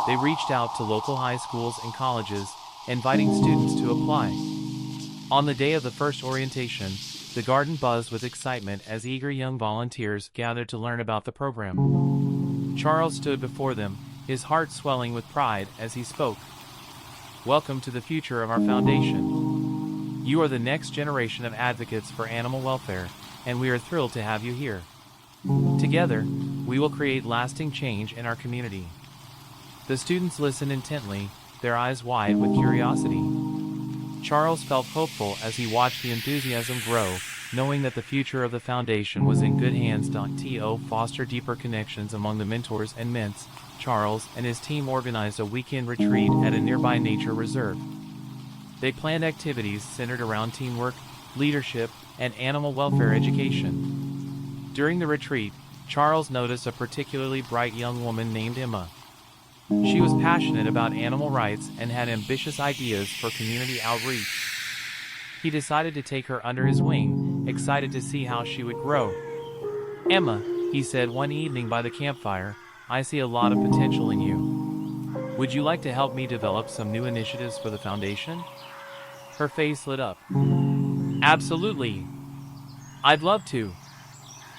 They reached out to local high schools and colleges, inviting students to apply. On the day of the first orientation, the garden buzzed with excitement as eager young volunteers gathered to learn about the program. Charles stood before them, his heart swelling with pride as he spoke. "Welcome to the future of our foundation. You are the next generation of advocates for animal welfare, and we are thrilled to have you here. Together, we will create lasting change in our community." The students listened intently, their eyes wide with curiosity. Charles felt hopeful as he watched the enthusiasm grow, knowing that the future of the foundation was in good hands. To foster deeper connections among the mentors and ments, Charles and his team organized a weekend retreat at a nearby nature reserve. They planned activities centered around teamwork, leadership, and animal welfare education. During the retreat, Charles noticed a particularly bright young woman named Emma. She was passionate about animal rights and had ambitious ideas for community outreach. He decided to take her under his wing, excited to see how she would grow. "Emma," he said one evening by the campfire, "I see a lot of potential in you. Would you like to help me develop some new initiatives for the foundation?" Her face lit up. "Absolutely. I'd love to."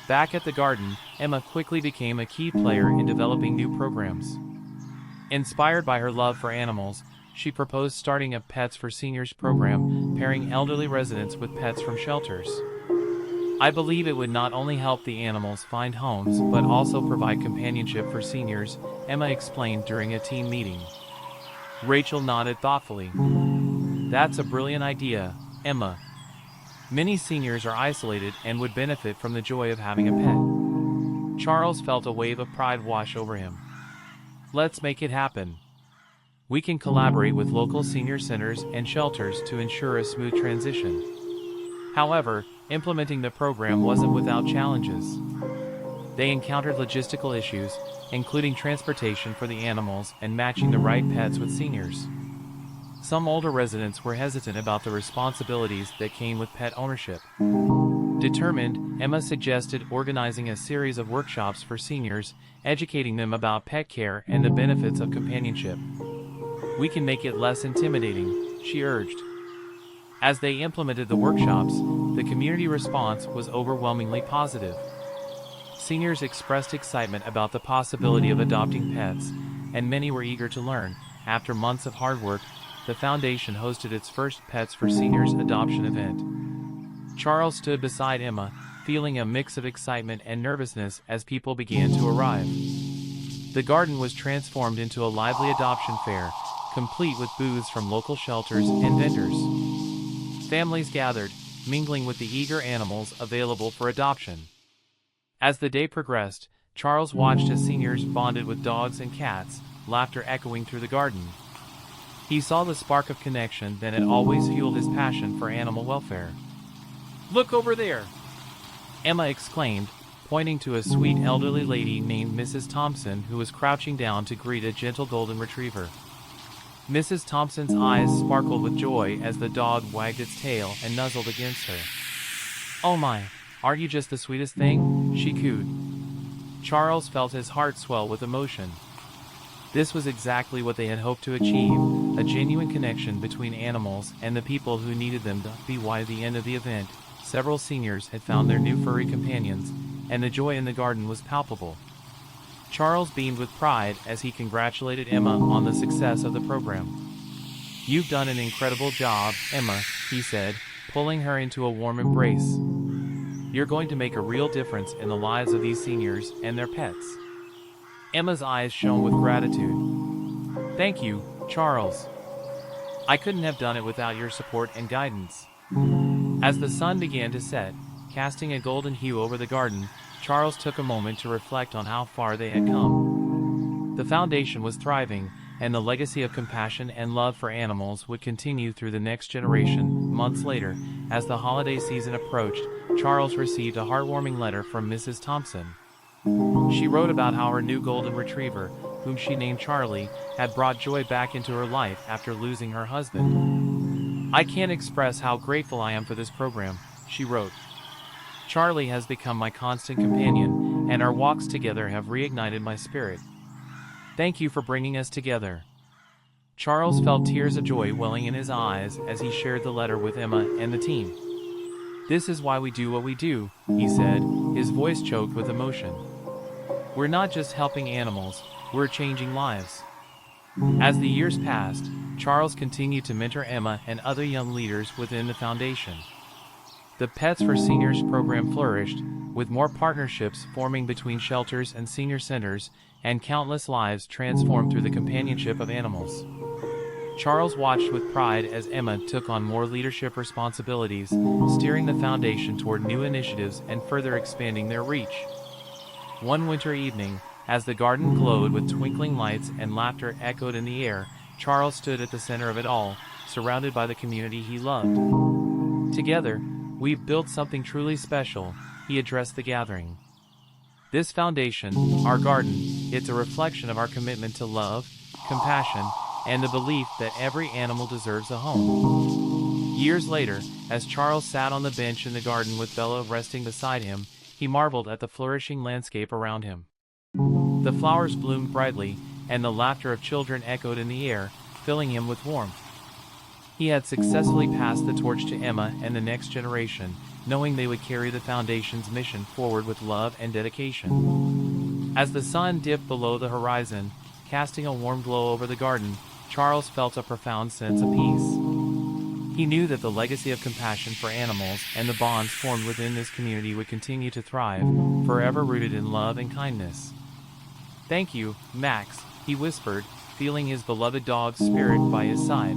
Back at the garden, Emma quickly became a key player in developing new programs. Inspired by her love for animals, she proposed starting a Pets for Seniors program, pairing elderly residents with pets from shelters. I believe it would not only help the animals find homes but also provide companionship for seniors, Emma explained during a team meeting. Rachel nodded thoughtfully. That's a brilliant idea, Emma. Many seniors are isolated and would benefit from the joy of having a pet. Charles felt a wave of pride wash over him. Let's make it happen. We can collaborate with local senior centers and shelters to ensure a smooth transition. However, implementing the program wasn't without challenges. They encountered logistical issues, including transportation for the animals and matching the right pets with seniors. Some older residents were hesitant about the responsibilities that came with pet ownership. Determined, Emma suggested organizing a series of workshops for seniors, educating them about pet care and the benefits of companionship. We can make it less intimidating, she urged. As they implemented the workshops, the community response was overwhelmingly positive. Seniors expressed excitement about the possibility of adopting pets, and many were eager to learn. After months of hard work, the foundation hosted its first Pets for Seniors adoption event. Charles stood beside Emma, feeling a mix of excitement and nervousness as people began to arrive. The garden was transformed into a lively adoption fair, complete with booths from local shelters and vendors. Families gathered, mingling with the eager animals available for adoption. As the day progressed, Charles watched as seniors bonded with dogs and cats, laughter echoing through the garden. He saw the spark of connection that had always fueled his passion for animal welfare. "Look over there!" Emma exclaimed, pointing to a sweet elderly lady named Mrs. Thompson who was crouching down to greet a gentle golden retriever. Mrs. Thompson's eyes sparkled with joy as the dog wagged its tail and nuzzled against her. "Oh my, aren't you just the sweetest thing?" she cooed. Charles felt his heart swell with emotion. This was exactly what they had hoped to achieve, a genuine connection between animals and the people who needed them. By the end of the event, several seniors had found their new furry companions, and the joy in the garden was palpable. Charles beamed with pride as he congratulated Emma on the success of the program. "You've done an incredible job, Emma," he said, pulling her into a warm embrace. "You're going to make a real difference in the lives of these seniors and their pets." Emma's eyes shone with gratitude. "Thank you, Charles. I couldn't have done it without your support and guidance." As the sun began to set, casting a golden hue over the garden, Charles took a moment to reflect on how far they had come. The foundation was thriving, and the legacy of compassion and love for animals would continue through the next generation. Months later, as the holiday season approached, Charles received a heartwarming letter from Mrs. Thompson. She wrote about how her new golden retriever, whom she named Charlie, had brought joy back into her life after losing her husband. "I can't express how grateful I am for this program," she wrote. "Charlie has become my constant companion, and our walks together have reignited my spirit. Thank you for bringing us together." Charles felt tears of joy welling in his eyes as he shared the letter with Emma and the team. "This is why we do what we do," he said, his voice choked with emotion. "We're not just helping animals, we're changing lives." As the years passed, Charles continued to mentor Emma and other young leaders within the foundation. The Pets for Seniors program flourished, with more partnerships forming between shelters and senior centers, and countless lives transformed through the companionship of animals. Charles watched with pride as Emma took on more leadership responsibilities, steering the foundation toward new initiatives and further expanding their reach. One winter evening, as the garden glowed with twinkling lights and laughter echoed in the air, Charles stood at the center of it all, surrounded by the community he loved. "Together, we've built something truly special," he addressed the gathering. "This foundation, our garden, it's a reflection of our commitment to love, compassion, and the belief that every animal deserves a home." Years later, as Charles sat on the bench in the garden with Bella resting beside him, he marveled at the flourishing landscape around him. The flowers bloomed brightly, and the laughter of children echoed in the air, filling him with warmth. He had successfully passed the torch to Emma and the next generation, knowing they would carry the Foundation's mission forward with love and dedication. As the sun dipped below the horizon, casting a warm glow over the garden, Charles felt a profound sense of peace. He knew that the legacy of compassion for animals and the bonds formed within this community would continue to thrive, forever rooted in love and kindness. "Thank you, Max," he whispered, feeling his beloved dog's spirit by his side.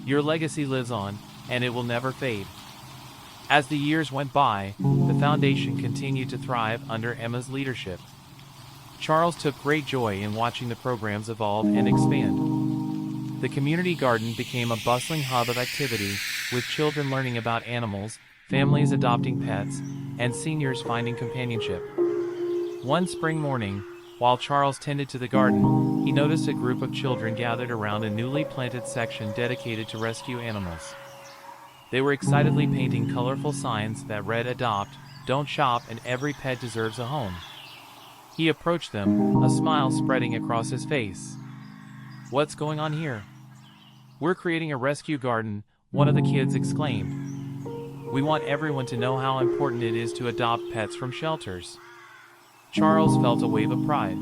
"Your legacy lives on, and it will never fade." As the years went by, the Foundation continued to thrive under Emma's leadership. Charles took great joy in watching the programs evolve and expand. The community garden became a bustling hub of activity, with children learning about animals, families adopting pets, and seniors finding companionship. One spring morning, while Charles tended to the garden, he noticed a group of children gathered around a newly planted section dedicated to rescue animals. They were excitedly painting colorful signs that read "Adopt, Don't Shop, and Every Pet Deserves a Home." He approached them, a smile spreading across his face. "What's going on here?" "We're creating a rescue garden," one of the kids exclaimed. "We want everyone to know how important it is to adopt pets from shelters." Charles felt a wave of pride.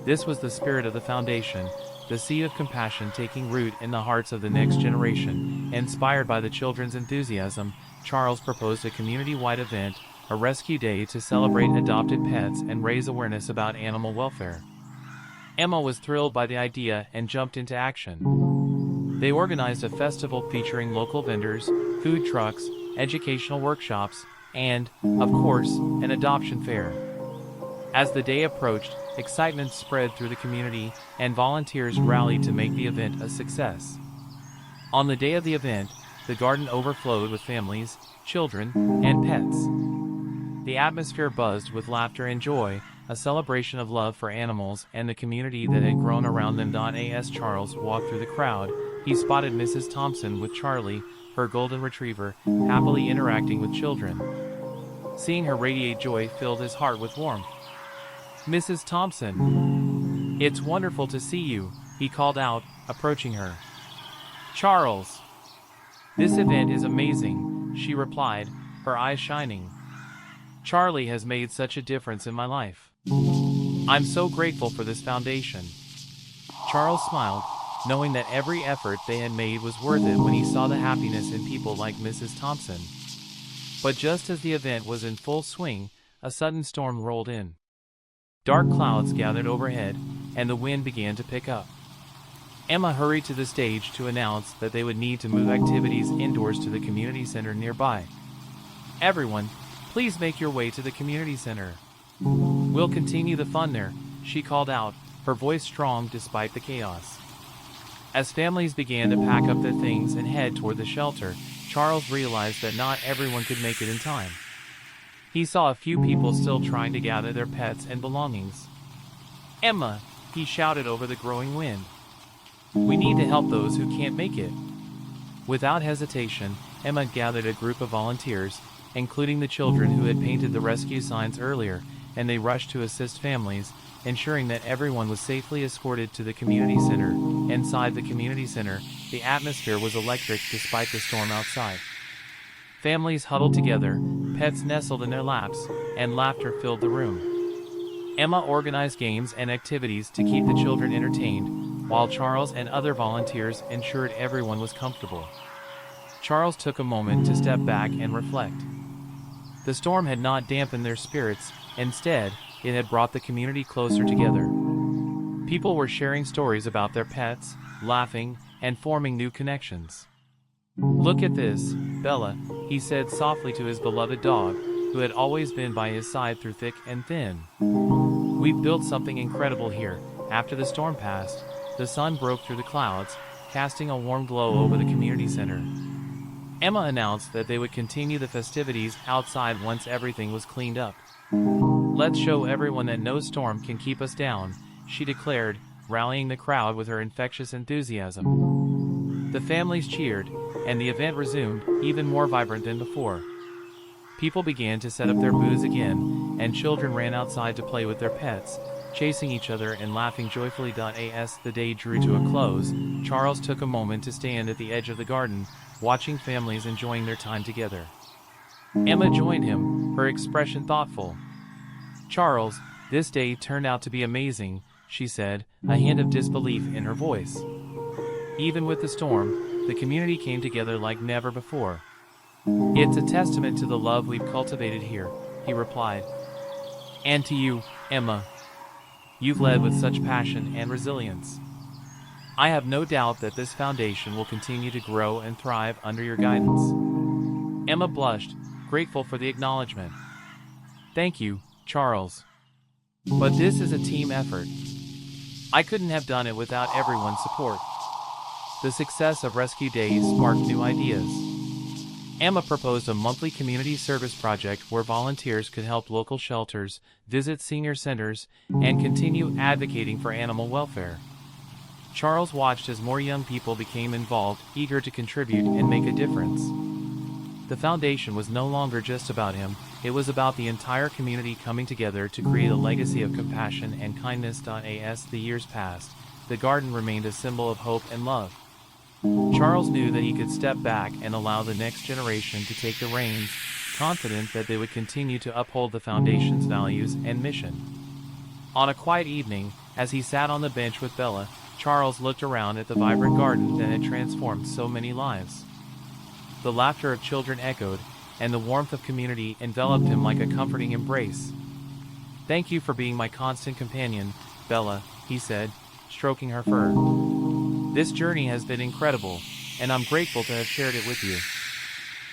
This was the spirit of the Foundation, the seed of compassion taking root in the hearts of the next generation. Inspired by the children's enthusiasm, Charles proposed a community-wide event, a rescue day to celebrate adopted pets and raise awareness about animal welfare. Emma was thrilled by the idea and jumped into action. They organized a festival featuring local vendors, food trucks, educational workshops, and, of course, an adoption fair. As the day approached, excitement spread through the community, and volunteers rallied to make the event a success. On the day of the event, the garden overflowed with families, children, and pets. The atmosphere buzzed with laughter and joy, a celebration of love for animals and the community that had grown around them. As Charles walked through the crowd, he spotted Mrs. Thompson with Charlie, her golden retriever, happily interacting with children. Seeing her radiate joy filled his heart with warmth. "Mrs. Thompson, it's wonderful to see you," he called out, approaching her. "Charles, this event is amazing," she replied, her eyes shining. "Charlie has made such a difference in my life. I'm so grateful for this foundation." Charles smiled, knowing that every effort they had made was worth it when he saw the happiness in people like Mrs. Thompson. But just as the event was in full swing, a sudden storm rolled in. Dark clouds gathered overhead, and the wind began to pick up. Emma hurried to the stage to announce that they would need to move activities indoors to the community center nearby. "Everyone, please make your way to the community center. We'll continue the fun there," she called out, her voice strong despite the chaos. As families began to pack up their things and head toward the shelter, Charles realized that not everyone could make it in time. He saw a few people still trying to gather their pets and belongings. "Emma," he shouted over the growing wind. "We need to help those who can't make it." Without hesitation, Emma gathered a group of volunteers, including the children who had painted the rescue signs earlier, and they rushed to assist families, ensuring that everyone was safely escorted to the community center. Inside the community center, the atmosphere was electric despite the storm outside. Families huddled together, pets nestled in their laps, and laughter filled the room. Emma organized games and activities to keep the children entertained, while Charles and other volunteers ensured everyone was comfortable. Charles took a moment to step back and reflect. The storm had not dampened their spirits, instead, it had brought the community closer together. People were sharing stories about their pets, laughing, and forming new connections. "Look at this, Bella," he said softly to his beloved dog, who had always been by his side through thick and thin. "We've built something incredible here." After the storm passed, the sun broke through the clouds, casting a warm glow over the community center. Emma announced that they would continue the festivities outside once everything was cleaned up. "Let's show everyone that no storm can keep us down," she declared, rallying the crowd with her infectious enthusiasm. The families cheered, and the event resumed, even more vibrant than before. People began to set up their booths again, and children ran outside to play with their pets, chasing each other and laughing joyfully. As the day drew to a close, Charles took a moment to stand at the edge of the garden, watching families enjoying their time together. Emma joined him, her expression thoughtful. "Charles, this day turned out to be amazing," she said, a hint of disbelief in her voice. "Even with the storm, the community came together like never before." "It's a testament to the love we've cultivated here," he replied. "And to you, Emma. You've led with such passion and resilience. I have no doubt that this foundation will continue to grow and thrive under your guidance." Emma blushed, grateful for the acknowledgement. "Thank you, Charles. But this is a team effort. I couldn't have done it without everyone's support." The success of Rescue Days sparked new ideas. Emma proposed a monthly community service project where volunteers could help local shelters, visit senior centers, and continue advocating for animal welfare. Charles watched as more young people became involved, eager to contribute and make a difference. The foundation was no longer just about him, it was about the entire community coming together to create a legacy of compassion and kindness. As the years passed, the garden remained a symbol of hope and love. Charles knew that he could step back and allow the next generation to take the reins, confident that they would continue to uphold the foundation's values and mission. On a quiet evening, as he sat on the bench with Bella, Charles looked around at the vibrant garden that had transformed so many lives. The laughter of children echoed, and the warmth of community enveloped him like a comforting embrace. "Thank you for being my constant companion, Bella," he said, stroking her fur. "This journey has been incredible, and I'm grateful to have shared it with you."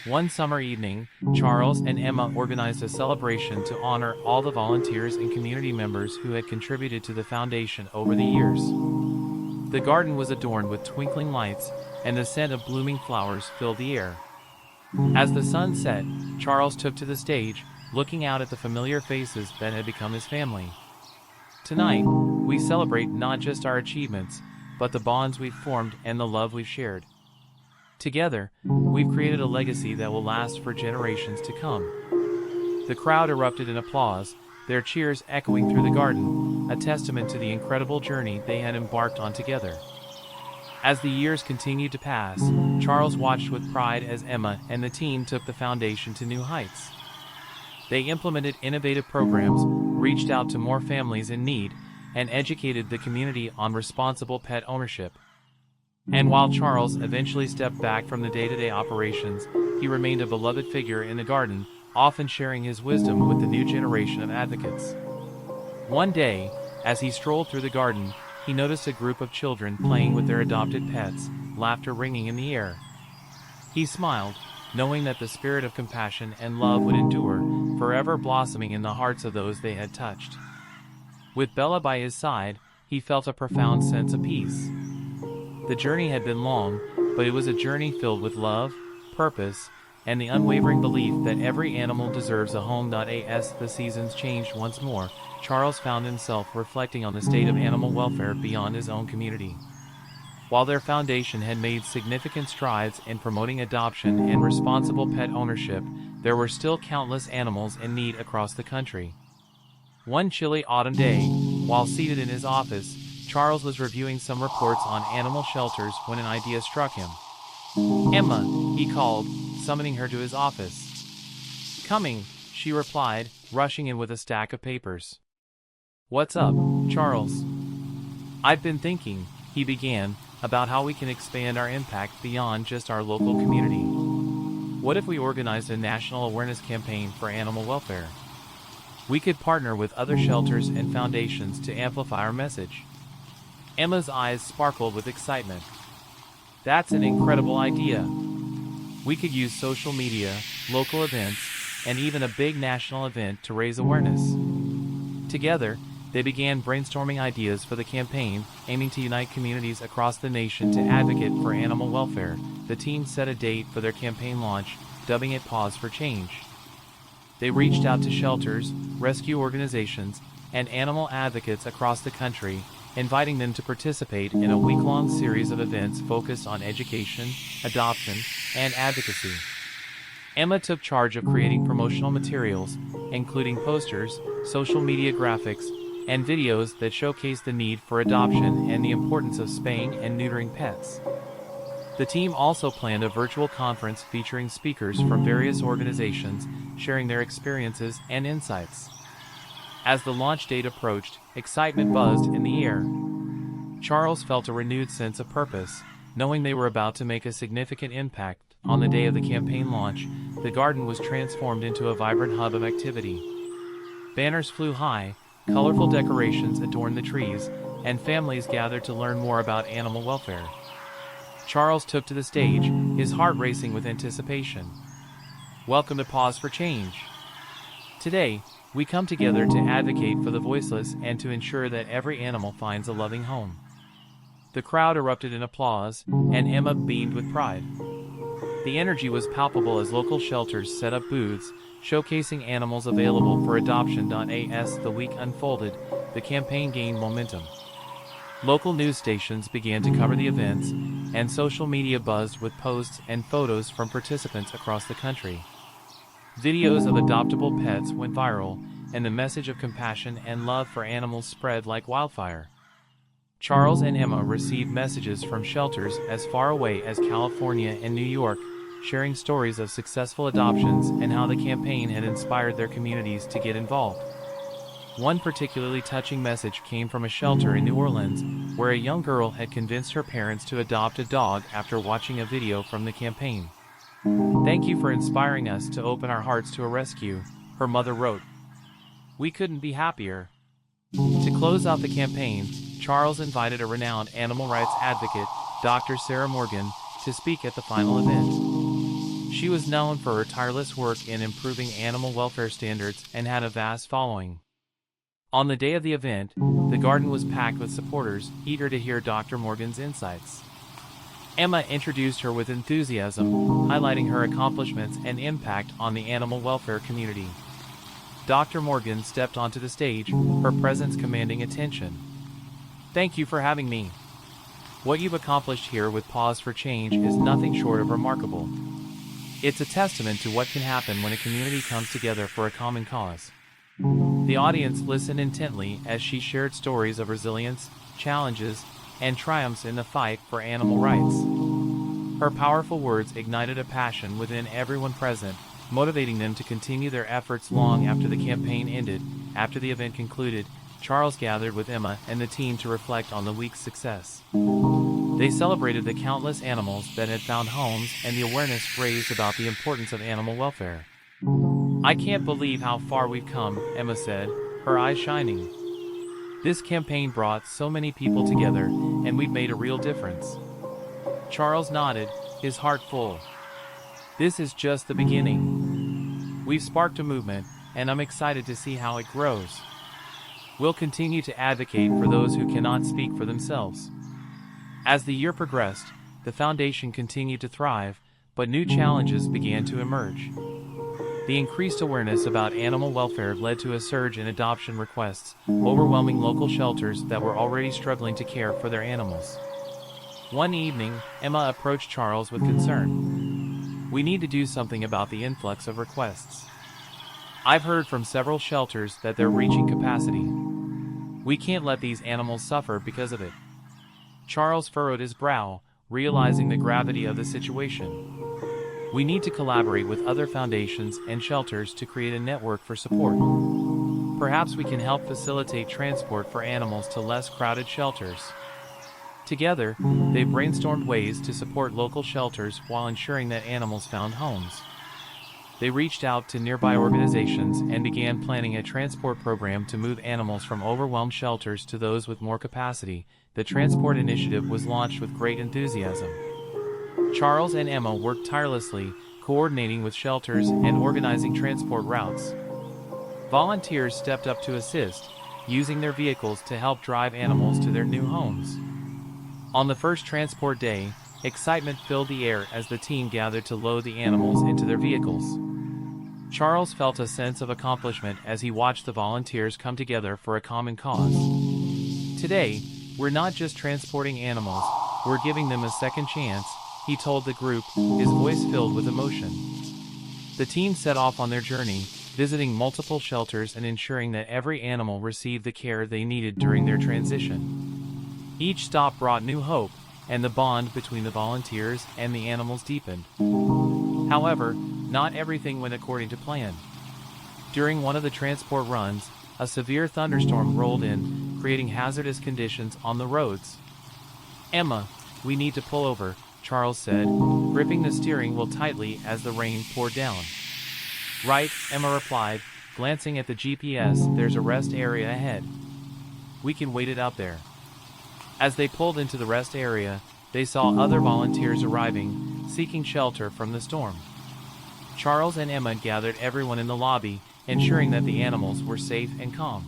One summer evening, Charles and Emma organized a celebration to honor all the volunteers and community members who had contributed to the foundation over the years. The garden was adorned with twinkling lights, and the scent of blooming flowers filled the air. As the sun set, Charles took to the stage, looking out at the familiar faces that had become his family. "Tonight, we celebrate not just our achievements, but the bonds we've formed and the love we've shared. Together, we've created a legacy that will last for generations to come." The crowd erupted in applause, their cheers echoing through the garden, a testament to the incredible journey they had embarked on together. As the years continued to pass, Charles watched with pride as Emma and the team took the foundation to new heights. They implemented innovative programs, reached out to more families in need, and educated the community on responsible pet ownership. And while Charles eventually stepped back from the day-to-day operations, he remained a beloved figure in the garden, often sharing his wisdom with the new generation of advocates. One day, as he strolled through the garden, he noticed a group of children playing with their adopted pets, laughter ringing in the air. He smiled, knowing that the spirit of compassion and love would endure, forever blossoming in the hearts of those they had touched. With Bella by his side, he felt a profound sense of peace. The journey had been long, but it was a journey filled with love, purpose, and the unwavering belief that every animal deserves a home. As the seasons changed once more, Charles found himself reflecting on the state of animal welfare beyond his own community. While their foundation had made significant strides in promoting adoption and responsible pet ownership, there were still countless animals in need across the country. One chilly autumn day, while seated in his office, Charles was reviewing some reports on animal shelters when an idea struck him. "Emma," he called, summoning her to his office. "Coming," she replied, rushing in with a stack of papers. "What's up, Charles?" "I've been thinking," he began, "about how we can expand our impact beyond just our local community. What if we organized a national awareness campaign for animal welfare? We could partner with other shelters and foundations to amplify our message." Emma's eyes sparkled with excitement. "That's an incredible idea. We could use social media, local events, and even a big national event to raise awareness." Together, they began brainstorming ideas for the campaign, aiming to unite communities across the nation to advocate for animal welfare. The team set a date for their campaign launch, dubbing it Pause for Change. They reached out to shelters, rescue organizations, and animal advocates across the country, inviting them to participate in a week-long series of events focused on education, adoption, and advocacy. Emma took charge of creating promotional materials, including posters, social media graphics, and videos that showcase the need for adoption and the importance of spaying and neutering pets. The team also planned a virtual conference featuring speakers from various organizations sharing their experiences and insights. As the launch date approached, excitement buzzed in the air. Charles felt a renewed sense of purpose, knowing they were about to make a significant impact. On the day of the campaign launch, the garden was transformed into a vibrant hub of activity. Banners flew high, colorful decorations adorned the trees, and families gathered to learn more about animal welfare. Charles took to the stage, his heart racing with anticipation. Welcome to Pause for Change. Today, we come together to advocate for the voiceless and to ensure that every animal finds a loving home. The crowd erupted in applause, and Emma beamed with pride. The energy was palpable as local shelters set up booths, showcasing animals available for adoption. As the week unfolded, the campaign gained momentum. Local news stations began to cover the events, and social media buzzed with posts and photos from participants across the country. Videos of adoptable pets went viral, and the message of compassion and love for animals spread like wildfire. Charles and Emma received messages from shelters as far away as California and New York, sharing stories of successful adoptions and how the campaign had inspired their communities to get involved. One particularly touching message came from a shelter in New Orleans, where a young girl had convinced her parents to adopt a dog after watching a video from the campaign. "Thank you for inspiring us to open our hearts to a rescue," her mother wrote. "We couldn't be happier." To close out the campaign, Charles invited a renowned animal rights advocate, Dr. Sarah Morgan, to speak at the final event. She was known for her tireless work in improving animal welfare standards and had a vast following. On the day of the event, the garden was packed with supporters, eager to hear Dr. Morgan's insights. Emma introduced her with enthusiasm, highlighting her accomplishments and impact on the animal welfare community. Dr. Morgan stepped onto the stage, her presence commanding attention. "Thank you for having me. What you've accomplished here with Pause for Change is nothing short of remarkable. It's a testament to what can happen when a community comes together for a common cause." The audience listened intently as she shared stories of resilience, challenges, and triumphs in the fight for animal rights. Her powerful words ignited a passion within everyone present, motivating them to continue their efforts long after the campaign ended. After the event concluded, Charles gathered with Emma and the team to reflect on the week's success. They celebrated the countless animals that had found homes and the awareness raised about the importance of animal welfare. "I can't believe how far we've come," Emma said, her eyes shining. "This campaign brought so many people together, and we've made a real difference." Charles nodded, his heart full. "This is just the beginning. We've sparked a movement, and I'm excited to see how it grows. We'll continue to advocate for those who cannot speak for themselves." As the year progressed, the foundation continued to thrive, but new challenges began to emerge. The increased awareness about animal welfare led to a surge in adoption requests, overwhelming local shelters that were already struggling to care for their animals. One evening, Emma approached Charles with concern. "We need to do something about the influx of requests. I've heard from several shelters that they're reaching capacity. We can't let these animals suffer because of it." Charles furrowed his brow, realizing the gravity of the situation. "We need to collaborate with other foundations and shelters to create a network for support. Perhaps we can help facilitate transport for animals to less crowded shelters." Together, they brainstormed ways to support local shelters while ensuring that animals found homes. They reached out to nearby organizations and began planning a transport program to move animals from overwhelmed shelters to those with more capacity. The transport initiative was launched with great enthusiasm. Charles and Emma worked tirelessly, coordinating with shelters and organizing transport routes. Volunteers stepped up to assist, using their vehicles to help drive animals to their new homes. On the first transport day, excitement filled the air as the team gathered to load the animals into their vehicles. Charles felt a sense of accomplishment as he watched the volunteers come together for a common cause. "Today, we're not just transporting animals, we're giving them a second chance," he told the group, his voice filled with emotion. The team set off on their journey, visiting multiple shelters and ensuring that every animal received the care they needed during their transition. Each stop brought new hope, and the bond between the volunteers and the animals deepened. However, not everything went according to plan. During one of the transport runs, a severe thunderstorm rolled in, creating hazardous conditions on the roads. "Emma, we need to pull over," Charles said, gripping the steering wheel tightly as the rain poured down. "Right," Emma replied, glancing at the GPS. "There's a rest area ahead. We can wait it out there." As they pulled into the rest area, they saw other volunteers arriving, seeking shelter from the storm. Charles and Emma gathered everyone in the lobby, ensuring that the animals were safe and calm.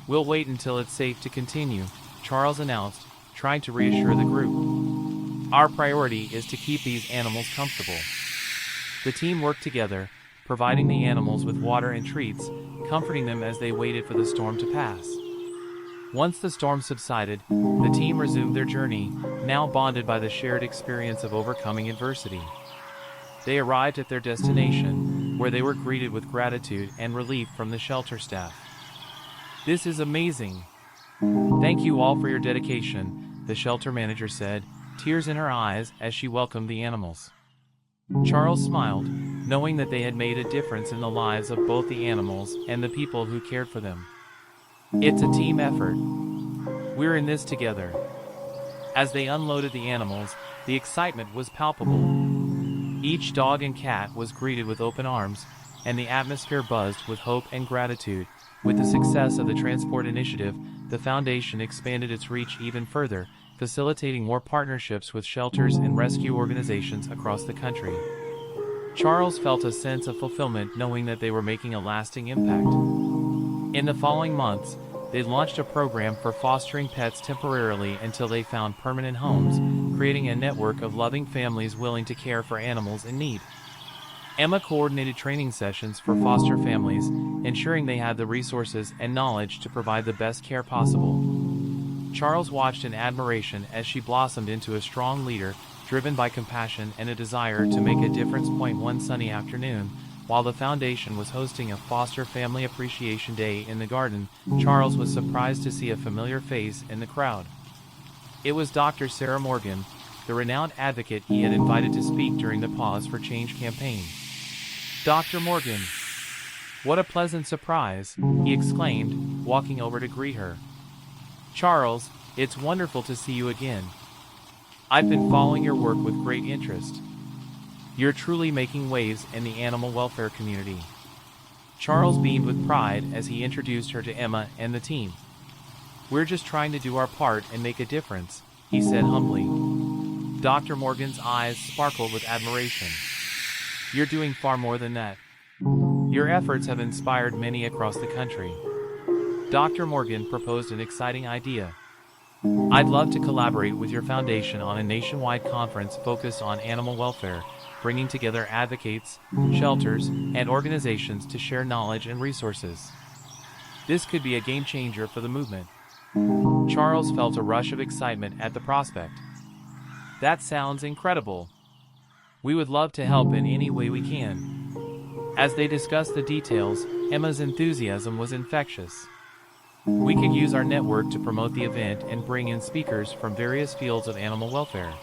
"We'll wait until it's safe to continue," Charles announced, trying to reassure the group. "Our priority is to keep these animals comfortable." The team worked together, providing the animals with water and treats, comforting them as they waited for the storm to pass. Once the storm subsided, the team resumed their journey, now bonded by the shared experience of overcoming adversity. They arrived at their destination, where they were greeted with gratitude and relief from the shelter staff. "This is amazing. Thank you all for your dedication," the shelter manager said, tears in her eyes as she welcomed the animals. Charles smiled, knowing that they had made a difference in the lives of both the animals and the people who cared for them. "It's a team effort. We're in this together." As they unloaded the animals, the excitement was palpable. Each dog and cat was greeted with open arms, and the atmosphere buzzed with hope and gratitude. With the success of the transport initiative, the foundation expanded its reach even further, facilitating more partnerships with shelters and rescue organizations across the country. Charles felt a sense of fulfillment knowing that they were making a lasting impact. In the following months, they launched a program for fostering pets temporarily until they found permanent homes, creating a network of loving families willing to care for animals in need. Emma coordinated training sessions for foster families, ensuring they had the resources and knowledge to provide the best care possible. Charles watched in admiration as she blossomed into a strong leader, driven by compassion and a desire to make a difference. One sunny afternoon, while the foundation was hosting a Foster Family Appreciation Day in the garden, Charles was surprised to see a familiar face in the crowd. It was Dr. Sarah Morgan, the renowned advocate he had invited to speak during the Pause for Change campaign. "Dr. Morgan, what a pleasant surprise," he exclaimed, walking over to greet her. "Charles, it's wonderful to see you again. I've been following your work with great interest. You're truly making waves in the animal welfare community." Charles beamed with pride as he introduced her to Emma and the team. "We're just trying to do our part and make a difference," he said humbly. Dr. Morgan's eyes sparkled with admiration. "You're doing far more than that. Your efforts have inspired many across the country." Dr. Morgan proposed an exciting idea. "I'd love to collaborate with your foundation on a nationwide conference focused on animal welfare, bringing together advocates, shelters, and organizations to share knowledge and resources. This could be a game changer for the movement." Charles felt a rush of excitement at the prospect. "That sounds incredible. We would love to help in any way we can." As they discussed the details, Emma's enthusiasm was infectious. "We could use our network to promote the event and bring in speakers from various fields of animal welfare."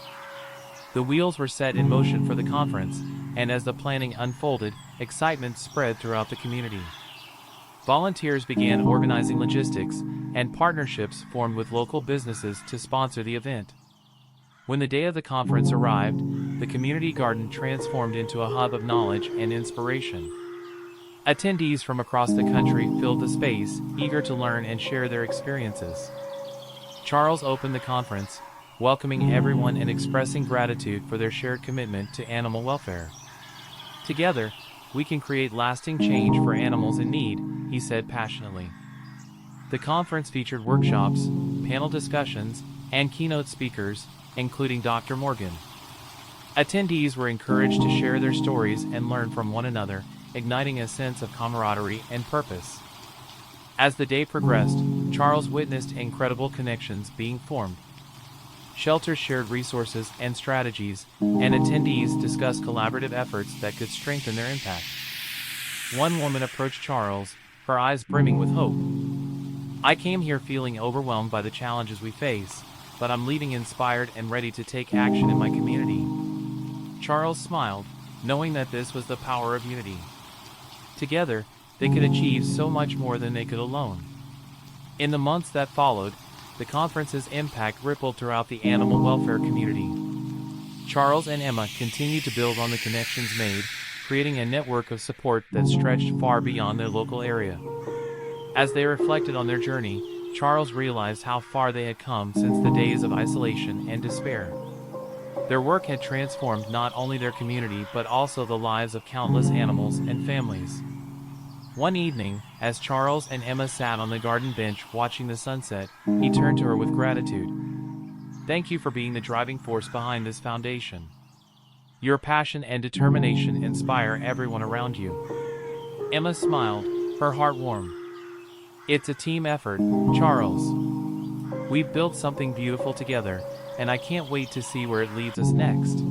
The wheels were set in motion for the conference, and as the planning unfolded, excitement spread throughout the community. Volunteers began organizing logistics, and partnerships formed with local businesses to sponsor the event. When the day of the conference arrived, the community garden transformed into a hub of knowledge and inspiration. Attendees from across the country filled the space, eager to learn and share their experiences. Charles opened the conference, welcoming everyone and expressing gratitude for their shared commitment to animal welfare. "Together, we can create lasting change for animals in need," he said passionately. The conference featured workshops, panel discussions, and keynote speakers, including Dr. Morgan. Attendees were encouraged to share their stories and learn from one another, igniting a sense of camaraderie and purpose. As the day progressed, Charles witnessed incredible connections being formed. Shelters shared resources and strategies, and attendees discussed collaborative efforts that could strengthen their impact. One woman approached Charles, her eyes brimming with hope. "I came here feeling overwhelmed by the challenges we face, but I'm leaving inspired and ready to take action in my community." Charles smiled, knowing that this was the power of unity. Together, they could achieve so much more than they could alone. In the months that followed, the conference's impact rippled throughout the animal welfare community. Charles and Emma continued to build on the connections made, creating a network of support that stretched far beyond their local area. As they reflected on their journey, Charles realized how far they had come since the days of isolation and despair. Their work had transformed not only their community but also the lives of countless animals and families. One evening, as Charles and Emma sat on the garden bench watching the sunset, he turned to her with gratitude. "Thank you for being the driving force behind this foundation. Your passion and determination inspire everyone around you." Emma smiled, her heart warm. "It's a team effort, Charles. We've built something beautiful together, and I can't wait to see where it leads us next."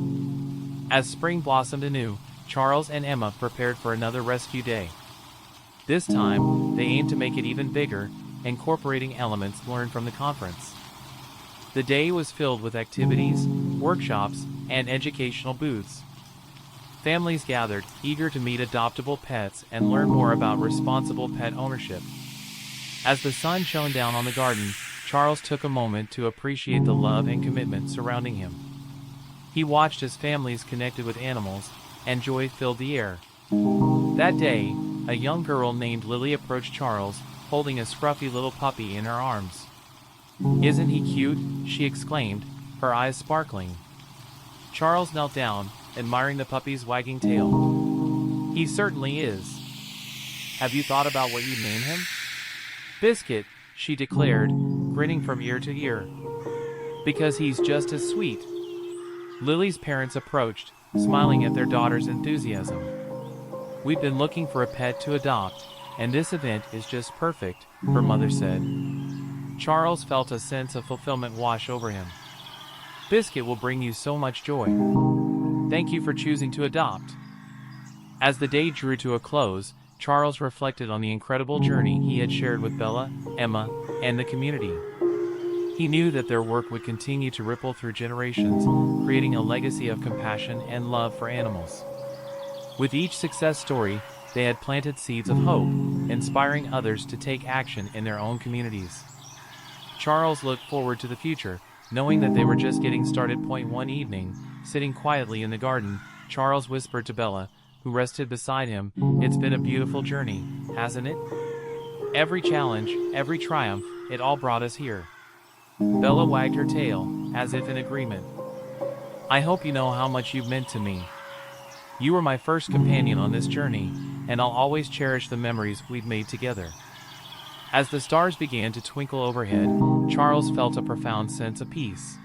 As spring blossomed anew, Charles and Emma prepared for another rescue day. This time, they aimed to make it even bigger, incorporating elements learned from the conference. The day was filled with activities, workshops, and educational booths. Families gathered, eager to meet adoptable pets and learn more about responsible pet ownership. As the sun shone down on the garden, Charles took a moment to appreciate the love and commitment surrounding him. He watched as families connected with animals, and joy filled the air. That day, a young girl named Lily approached Charles, holding a scruffy little puppy in her arms. "Isn't he cute?" she exclaimed, her eyes sparkling. Charles knelt down, admiring the puppy's wagging tail. "He certainly is. Have you thought about what you'd name him?" "Biscuit," she declared, grinning from ear to ear. "Because he's just as sweet." Lily's parents approached, smiling at their daughter's enthusiasm. "We've been looking for a pet to adopt, and this event is just perfect," her mother said. Charles felt a sense of fulfillment wash over him. "Biscuit will bring you so much joy. Thank you for choosing to adopt." As the day drew to a close, Charles reflected on the incredible journey he had shared with Bella, Emma, and the community. He knew that their work would continue to ripple through generations, creating a legacy of compassion and love for animals. With each success story, they had planted seeds of hope, inspiring others to take action in their own communities. Charles looked forward to the future, knowing that they were just getting started. One evening, sitting quietly in the garden, Charles whispered to Bella, who rested beside him, "It's been a beautiful journey, hasn't it? Every challenge, every triumph, it all brought us here." Bella wagged her tail, as if in agreement. "I hope you know how much you've meant to me. You were my first companion on this journey, and I'll always cherish the memories we've made together." As the stars began to twinkle overhead, Charles felt a profound sense of peace.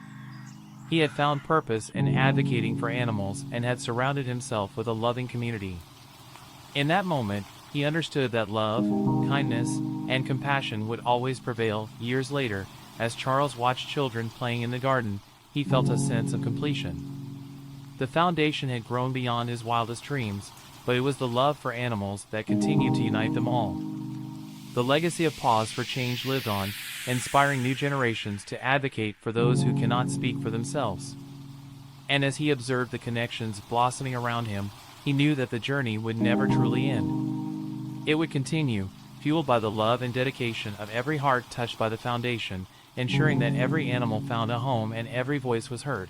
He had found purpose in advocating for animals and had surrounded himself with a loving community. In that moment, he understood that love, kindness, and compassion would always prevail. Years later, as Charles watched children playing in the garden, he felt a sense of completion. The foundation had grown beyond his wildest dreams, but it was the love for animals that continued to unite them all. The legacy of Pause for Change lived on, inspiring new generations to advocate for those who cannot speak for themselves. And as he observed the connections blossoming around him, he knew that the journey would never truly end. It would continue, fueled by the love and dedication of every heart touched by the foundation, ensuring that every animal found a home and every voice was heard.